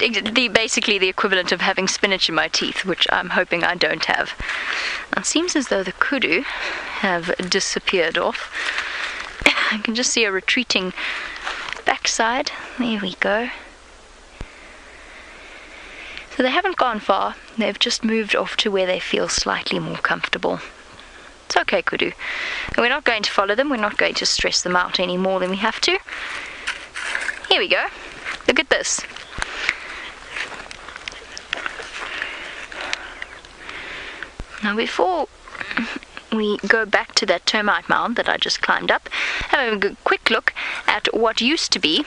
basically the equivalent of having spinach in my teeth, which I'm hoping I don't have. It seems as though the kudu have disappeared off. I can just see a retreating backside. There we go. So they haven't gone far. They've just moved off to where they feel slightly more comfortable. It's okay, kudu. And we're not going to follow them. We're not going to stress them out any more than we have to. Here we go. Look at this. Now before we go back to that termite mound that I just climbed up, have a quick look at what used to be,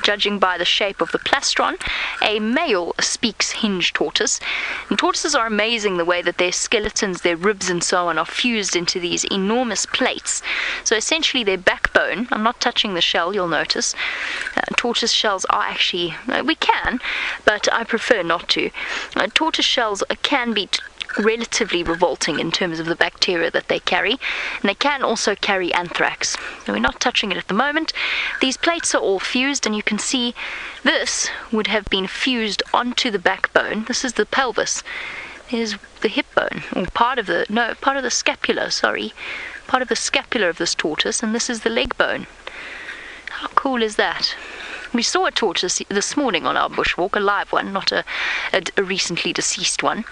judging by the shape of the plastron, a male Speaks hinge tortoise. And tortoises are amazing the way that their skeletons, their ribs and so on are fused into these enormous plates. So essentially their backbone, I'm not touching the shell, you'll notice, tortoise shells are actually, we can, but I prefer not to. Tortoise shells can be relatively revolting in terms of the bacteria that they carry, and they can also carry anthrax. So we're not touching it at the moment. These plates are all fused, and you can see this would have been fused onto the backbone. This is the pelvis. There's the hip bone, or part of the scapula, sorry. part of the scapula of this tortoise, and this is the leg bone. How cool is that? We saw a tortoise this morning on our bushwalk, a live one, not a recently deceased one.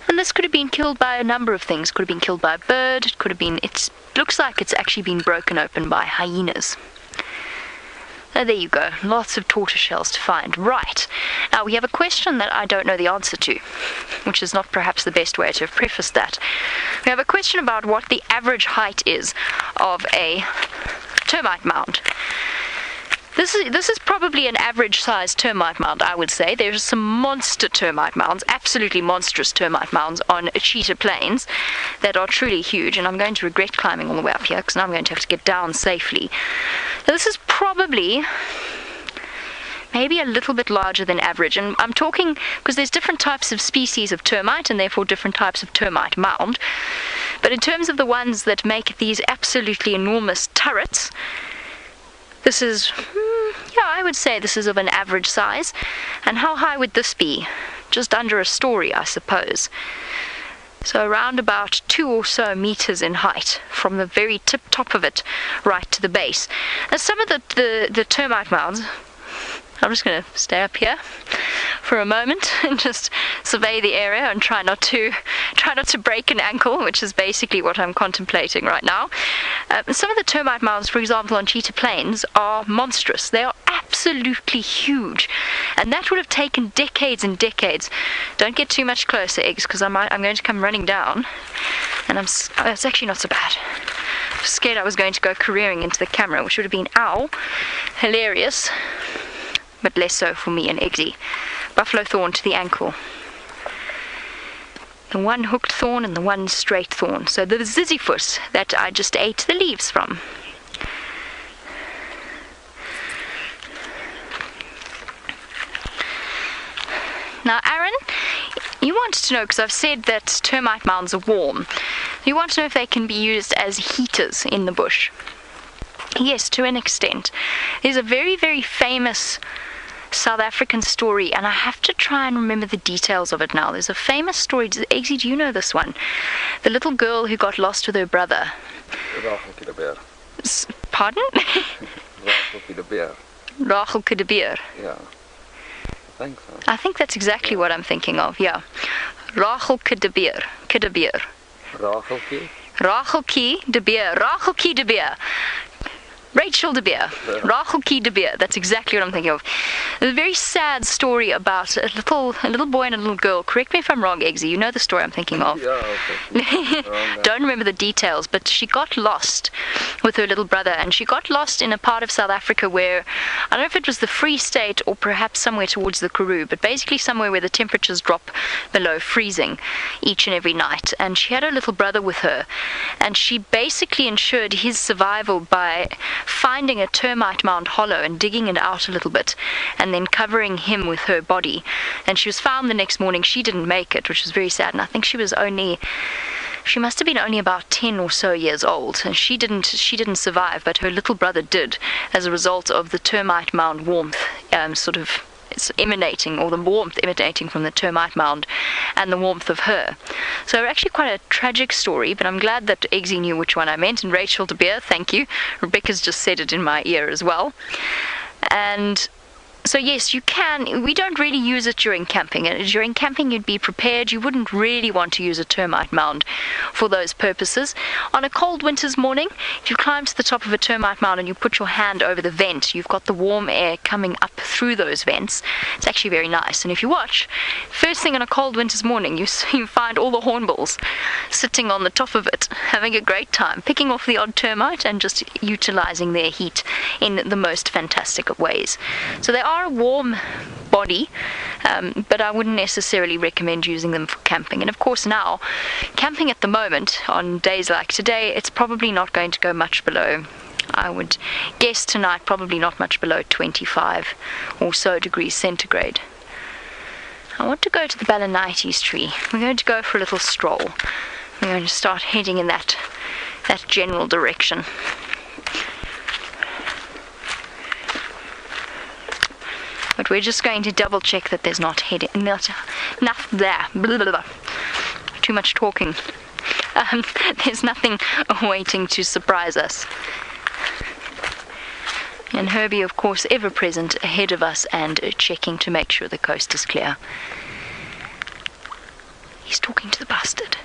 And this could have been killed by a number of things. Could have been killed by a bird. It could have been, it looks like it's actually been broken open by hyenas. So there you go. Lots of tortoise shells to find. Right. Now we have a question that I don't know the answer to, which is not perhaps the best way to have prefaced that. We have a question about what the average height is of a termite mound. This is probably an average-sized termite mound, I would say. There's some monster termite mounds, absolutely monstrous termite mounds on Cheetah Plains that are truly huge, and I'm going to regret climbing all the way up here because now I'm going to have to get down safely. So this is probably maybe a little bit larger than average, and I'm talking because there's different types of species of termite and therefore different types of termite mound. But in terms of the ones that make these absolutely enormous turrets, this is, I would say this is of an average size. And how high would this be? Just under a story, I suppose. So around about 2 or so meters in height, from the very top of it right to the base. Now some of the termite mounds, I'm just going to stay up here for a moment and just survey the area and try not to break an ankle, which is basically what I'm contemplating right now. Some of the termite mounds, for example, on Cheetah Plains are monstrous. They are absolutely huge, and that would have taken decades and decades. Don't get too much closer, Eggs, because I'm going to come running down, and it's actually not so bad. I'm scared I was going to go careering into the camera, which would have been hilarious, but less so for me and Eggsy. Buffalo thorn to the ankle. The one hooked thorn and the one straight thorn. So the ziziphus that I just ate the leaves from. Now, Aaron, you wanted to know, because I've said that termite mounds are warm, you want to know if they can be used as heaters in the bush. Yes, to an extent. There's a very, very famous South African story, and I have to try and remember the details of it now. There's a famous story. Eggsy, do you know this one? The little girl who got lost with her brother. Pardon? Rachel Kiddebeer. Yeah. I think that's exactly what I'm thinking of, yeah. Rachel Kiddebeer. Rachel De Beer. Rachel De Beer. Rachel De Beer. That's exactly what I'm thinking of. It's a very sad story about a little boy and a little girl. Correct me if I'm wrong, Eggsy. You know the story I'm thinking of. Yeah, okay. Don't remember the details, but she got lost with her little brother, and she got lost in a part of South Africa where, I don't know if it was the Free State or perhaps somewhere towards the Kudu, but basically somewhere where the temperatures drop below freezing each and every night. And she had her little brother with her, and she basically ensured his survival by finding a termite mound hollow and digging it out a little bit and then covering him with her body. And she was found the next morning. She didn't make it, which was very sad, and I think she must have been only about 10 or so years old, and she didn't survive, but her little brother did, as a result of the termite mound warmth it's emanating, or the warmth emanating from the termite mound and the warmth of her. So actually quite a tragic story, but I'm glad that Eggsy knew which one I meant, and Rachel De Beer, thank you. Rebecca's just said it in my ear as well. And so yes, you can. We don't really use it during camping. During camping, you'd be prepared. You wouldn't really want to use a termite mound for those purposes. On a cold winter's morning, if you climb to the top of a termite mound and you put your hand over the vent, you've got the warm air coming up through those vents. It's actually very nice. And if you watch, first thing on a cold winter's morning, you find all the hornbills sitting on the top of it, having a great time, picking off the odd termite and just utilizing their heat in the most fantastic of ways. So they are a warm body, but I wouldn't necessarily recommend using them for camping. And of course now, camping at the moment, on days like today, it's probably not going to go much below, I would guess tonight, probably not much below 25 or so degrees centigrade. I want to go to the Balanites tree. We're going to go for a little stroll. We're going to start heading in that general direction. But we're just going to double check that there's not enough there. Blah, blah, blah. Too much talking. There's nothing waiting to surprise us. And Herbie, of course, ever present ahead of us and checking to make sure the coast is clear. He's talking to the bustard.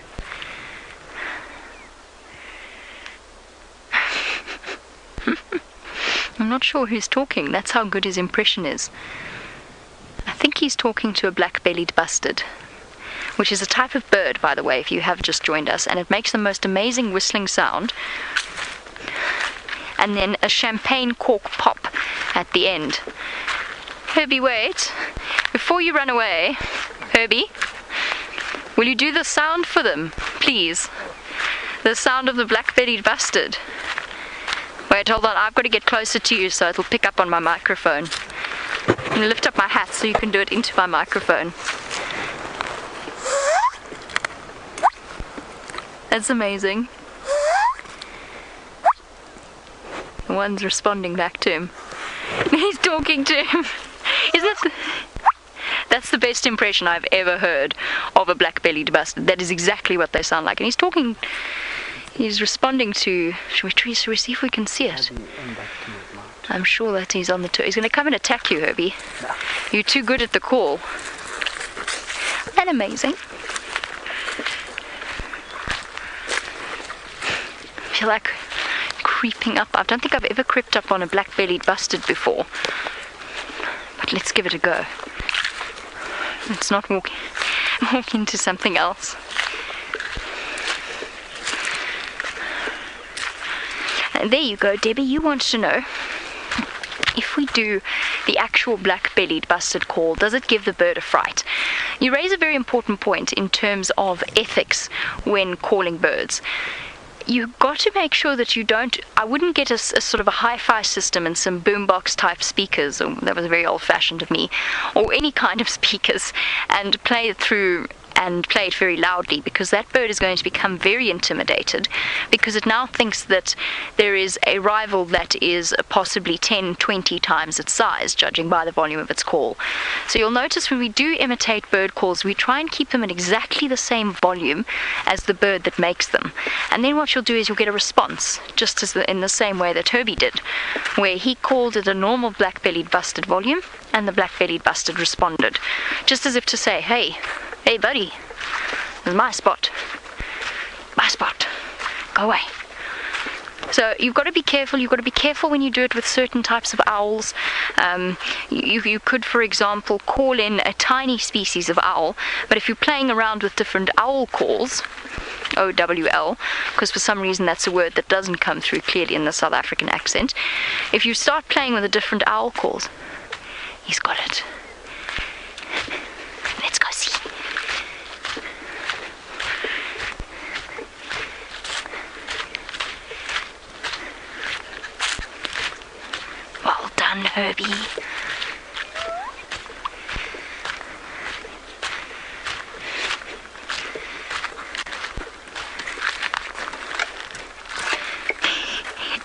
I'm not sure who's talking. That's how good his impression is. I think he's talking to a Black Bellied Bustard, which is a type of bird, by the way, if you have just joined us, and it makes the most amazing whistling sound, and then a champagne cork pop at the end. Herbie, wait. Before you run away, Herbie, will you do the sound for them, please? The sound of the Black Bellied Bustard. Wait, hold on, I've got to get closer to you so it'll pick up on my microphone. I'm going to lift up my hat so you can do it into my microphone. That's amazing. The one's responding back to him. He's talking to him. That's the best impression I've ever heard of a Black-bellied bustard. That is exactly what they sound like. And he's talking, he's responding to, should we see if we can see it? I'm sure that he's on the tour. He's going to come and attack you, Herbie. No. You're too good at the call. Isn't that amazing? I feel like creeping up. I don't think I've ever crept up on a Black-bellied bustard before. But let's give it a go. Let's not walk into something else. And there you go, Debbie. You want to know, if we do the actual Black-bellied bustard call, does it give the bird a fright? You raise a very important point in terms of ethics when calling birds. You've got to make sure that you don't, I wouldn't get a sort of a hi-fi system and some boombox type speakers, or that was very old-fashioned of me, or any kind of speakers, and play it through and play it very loudly, because that bird is going to become very intimidated, because it now thinks that there is a rival that is possibly 10, 20 times its size, judging by the volume of its call. So you'll notice when we do imitate bird calls, we try and keep them at exactly the same volume as the bird that makes them. And then what you'll do is you'll get a response, just as in the same way that Herbie did, where he called at a normal Black-bellied bustard volume, and the Black-bellied bustard responded, just as if to say, hey buddy, this is my spot. My spot. Go away. So you've got to be careful. You've got to be careful when you do it with certain types of owls. You could, for example, call in a tiny species of owl, but if you're playing around with different owl calls, OWL, because for some reason that's a word that doesn't come through clearly in the South African accent, if you start playing with the different owl calls, he's got it. Let's go see. Well done, Herbie.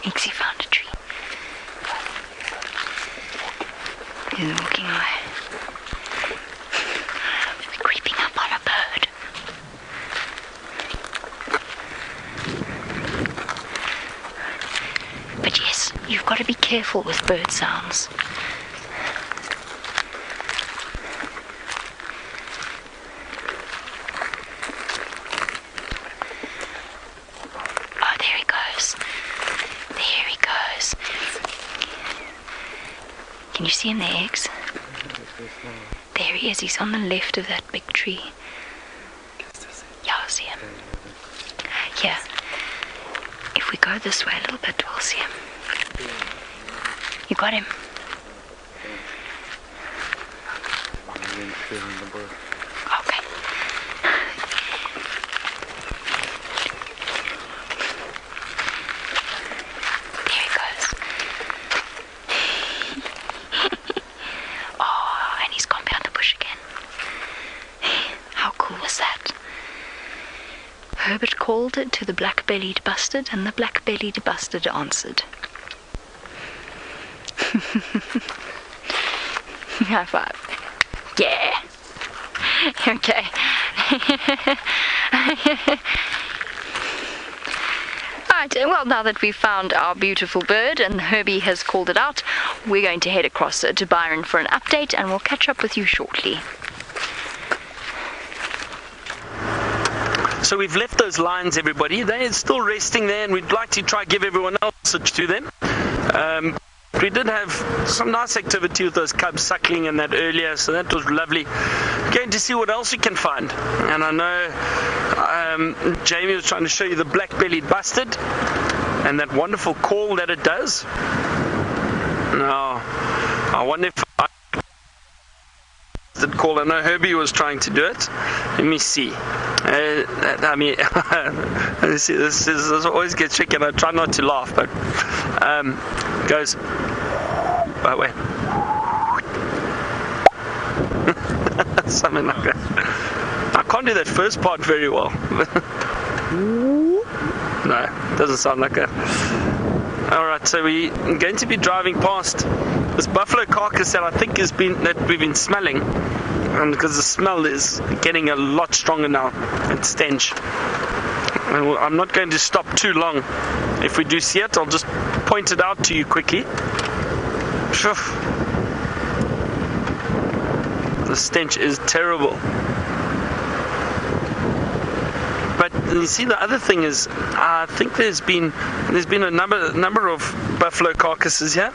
Ixie found a tree. He's walking away. We're creeping up on a bird. But yes, you've got to be careful with bird sounds. Oh, there he goes. There he goes. Can you see him, the eggs? There he is. He's on the left of that big tree. Yeah, I see him. Here. If we go this way a little bit, we'll see him. You got him? Okay. There he goes. Oh, and he's gone behind the bush again. How cool was that? Herbert called it to the Black-bellied bustard, and the Black-bellied bustard answered. High five. Yeah. Okay. Right, well, now that we've found our beautiful bird and Herbie has called it out, we're going to head across to Byron for an update, and we'll catch up with you shortly. So we've left those lions, everybody. They're still resting there, and we'd like to try give everyone else a to them. We did have some nice activity with those cubs suckling and that earlier, so that was lovely. Going to see what else we can find. And I know Jamie was trying to show you the Black Bellied Bustard and that wonderful call that it does. Now, I wonder if I call. I know Herbie was trying to do it. Let me see. I mean, this always gets tricky, and I try not to laugh, but goes. Oh wait. Something like that. I can't do that first part very well. No, doesn't sound like that. Alright, so we're going to be driving past this buffalo carcass that I think that we've been smelling, and because the smell is getting a lot stronger now, and stench. And I'm not going to stop too long. If we do see it, I'll just point it out to you quickly. The stench is terrible. But you see, the other thing is, I think there's been a number of buffalo carcasses here,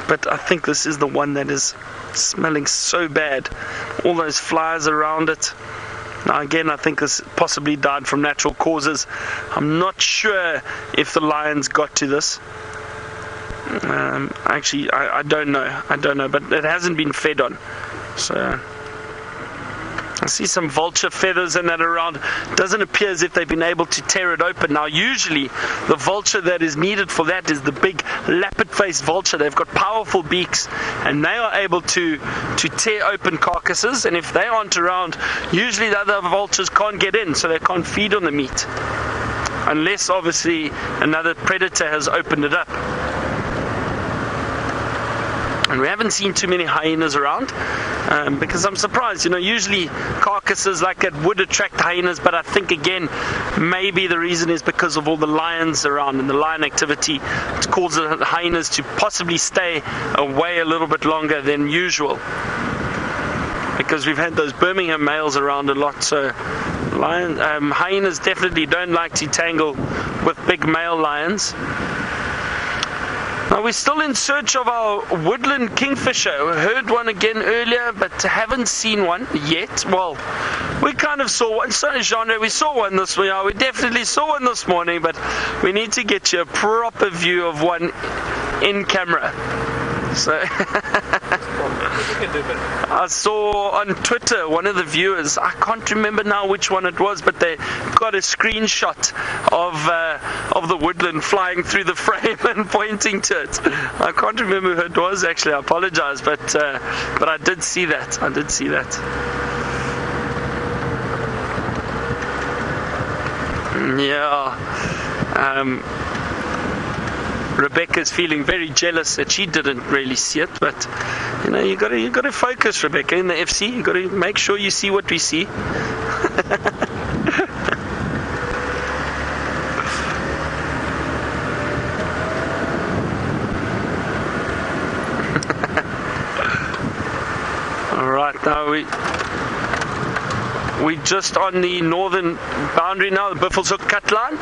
but I think this is the one that is smelling so bad. All those flies around it. Now again, I think this possibly died from natural causes. I'm not sure if the lions got to this. Actually, I don't know, but it hasn't been fed on. So I see some vulture feathers and that around. Doesn't appear as if they've been able to tear it open. Now usually the vulture that is needed for that is the big lappet-faced vulture. They've got powerful beaks and they are able to tear open carcasses, and if they aren't around, usually the other vultures can't get in, so they can't feed on the meat unless obviously another predator has opened it up. And we haven't seen too many hyenas around, because I'm surprised. Usually carcasses like that would attract hyenas, but I think again maybe the reason is because of all the lions around and the lion activity. It causes the hyenas to possibly stay away a little bit longer than usual, because we've had those Birmingham males around a lot. So hyenas definitely don't like to tangle with big male lions. Now we're still in search of our woodland kingfisher. We heard one again earlier, but haven't seen one yet. Well, we kind of saw one. So, Genre, we saw one this morning. We definitely saw one this morning, but we need to get you a proper view of one in camera. So I saw on Twitter one of the viewers, I can't remember now which one it was, but they got a screenshot of the woodland flying through the frame and pointing to it. I can't remember who it was actually. I apologize, but I did see that. Yeah. Rebecca's feeling very jealous that she didn't really see it, but you got to focus, Rebecca, in the FC. You got to make sure you see what we see. All right, now we're just on the northern boundary now, the Buffelshoek cut line.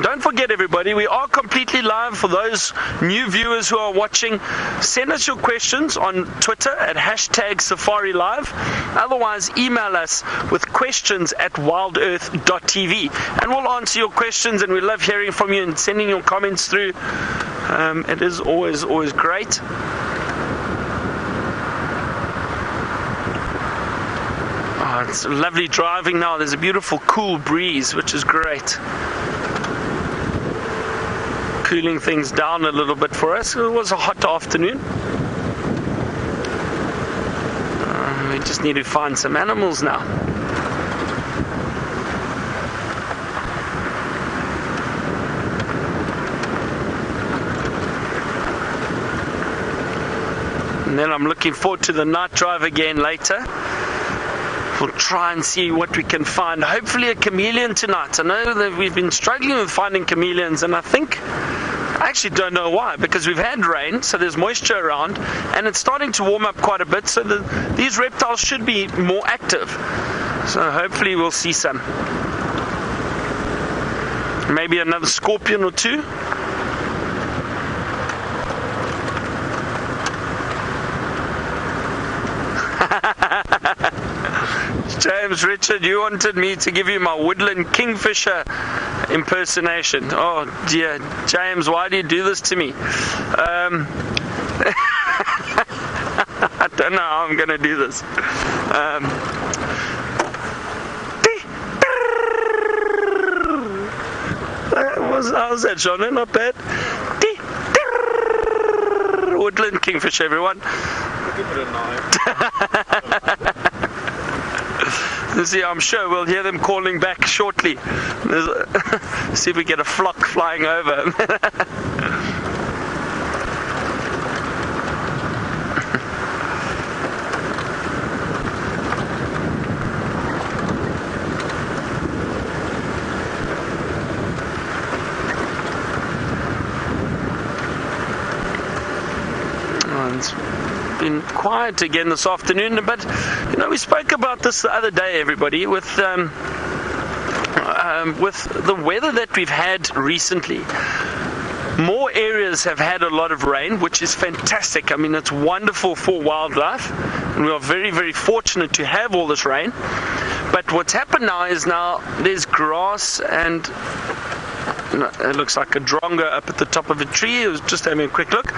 Don't forget, everybody, we are completely live. For those new viewers who are watching, send us your questions on Twitter at #SafariLive. Otherwise, email us with questions at WildEarthTV, and we'll answer your questions, and we love hearing from you and sending your comments through. It is always great. Oh, it's lovely driving now. There's a beautiful cool breeze, which is great. Cooling things down a little bit for us. It was a hot afternoon. We just need to find some animals now. And then I'm looking forward to the night drive again later. we'll try and see what we can find. Hopefully a chameleon tonight. I know that we've been struggling with finding chameleons, and I actually don't know why, because we've had rain, so there's moisture around, and it's starting to warm up quite a bit, so these reptiles should be more active. So hopefully we'll see some. Maybe another scorpion or two. James Richard, you wanted me to give you my woodland kingfisher impersonation. Oh dear, James, why do you do this to me? I don't know how I'm going to do this. How's that, John? Not bad. Woodland kingfisher, everyone. Give it a 9. See, I'm sure we'll hear them calling back shortly. See if we get a flock flying over. It's been quiet again this afternoon, but we spoke about this the other day, everybody, with the weather that we've had recently. More areas have had a lot of rain, which is fantastic. I mean, it's wonderful for wildlife, and we are very, very fortunate to have all this rain. But what's happened now is there's grass, and it looks like a drongo up at the top of a tree. I was just having a quick look.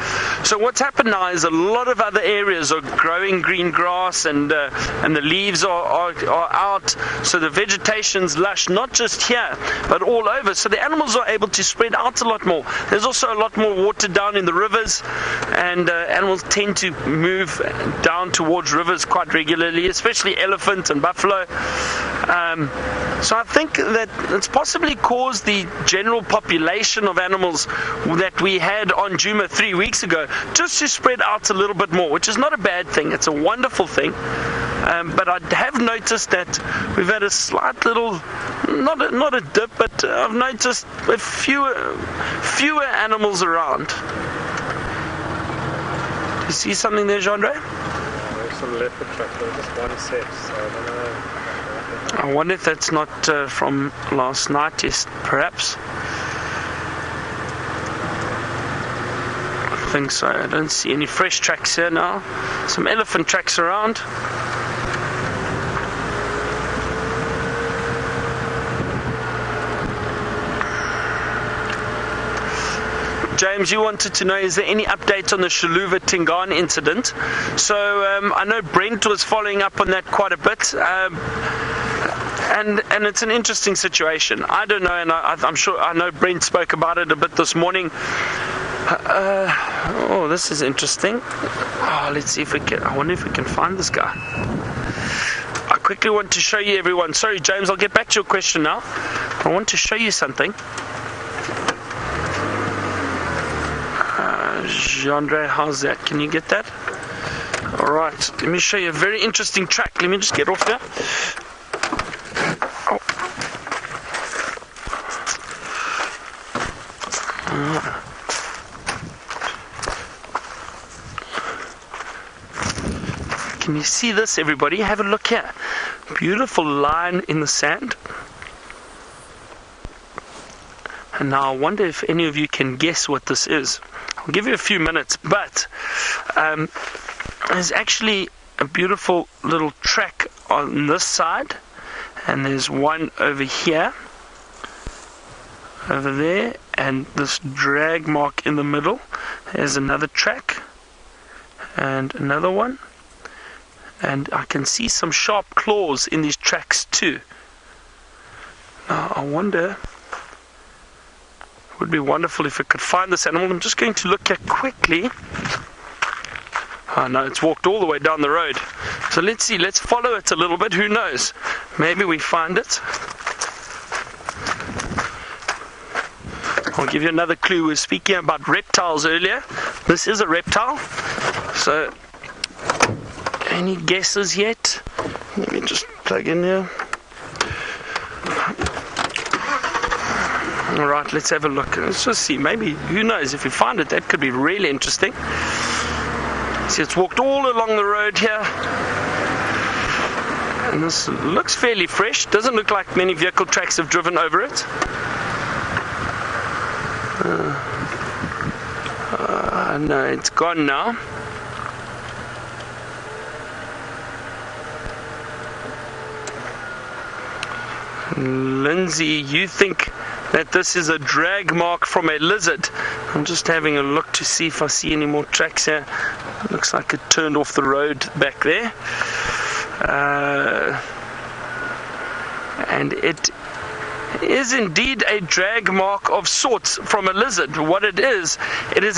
So what's happened now is a lot of other areas are growing green grass, and the leaves are out. So the vegetation's lush, not just here, but all over. So the animals are able to spread out a lot more. There's also a lot more water down in the rivers, and animals tend to move down towards rivers quite regularly, especially elephant and buffalo. So I think that it's possibly caused the general population of animals that we had on Djuma 3 weeks ago just to spread out a little bit more, which is not a bad thing. It's a wonderful thing. But I have noticed that we've had a slight little, not a dip, but I've noticed fewer animals around. Do you see something there, Jean-Ray? There's some leopard tracks, just one set, so I don't know. I wonder if that's not from last night, yes, perhaps. I think so. I don't see any fresh tracks here now. Some elephant tracks around. James, you wanted to know, is there any update on the Shaluva Tingane incident? So I know Brent was following up on that quite a bit. And it's an interesting situation. I don't know, and I'm sure I know Brent spoke about it a bit this morning. Oh, this is interesting. Oh, let's see if we can. I wonder if we can find this guy. I quickly want to show you everyone. Sorry, James, I'll get back to your question now. I want to show you something. Jean-Ray, how's that? Can you get that? All right, let me show you a very interesting track. Let me just get off there. Can you see this, everybody? Have a look here. Beautiful line in the sand. And now I wonder if any of you can guess what this is. I'll give you a few minutes, but there's actually a beautiful little track on this side, and there's one over here, over there, and this drag mark in the middle. There's another track, and another one, and I can see some sharp claws in these tracks too. Now I wonder, it would be wonderful if I could find this animal. I'm just going to look at quickly. Oh no, it's walked all the way down the road. So let's see, let's follow it a little bit. Who knows? Maybe we find it. I'll give you another clue. We were speaking about reptiles earlier. This is a reptile. So, any guesses yet? Let me just plug in here. Alright, let's have a look. Let's just see. Maybe, who knows, if we find it, that could be really interesting. See, it's walked all along the road here. And this looks fairly fresh. Doesn't look like many vehicle tracks have driven over it. No, it's gone now. Lindsay, you think that this is a drag mark from a lizard? I'm just having a look to see if I see any more tracks here. It looks like it turned off the road back there. And it is indeed a drag mark of sorts from a lizard. What it is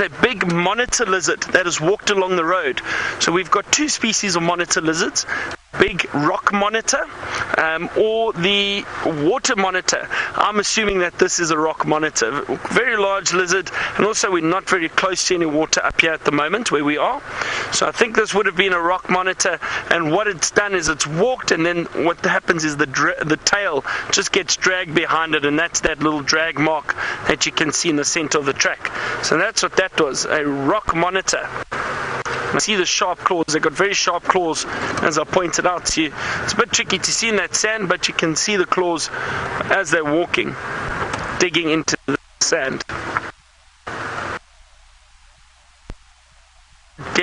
a big monitor lizard that has walked along the road. So we've got two species of monitor lizards. Big rock monitor or the water monitor. I'm assuming that this is a rock monitor. Very large lizard, and also we're not very close to any water up here at the moment where we are. So I think this would have been a rock monitor, and what it's done is it's walked, and then what happens is the tail just gets dragged behind it, and that's that little drag mark that you can see in the center of the track. So that's what that was, a rock monitor. I see the sharp claws. They've got very sharp claws, as I pointed out to you. It's a bit tricky to see in that sand, but you can see the claws as they're walking, digging into the sand.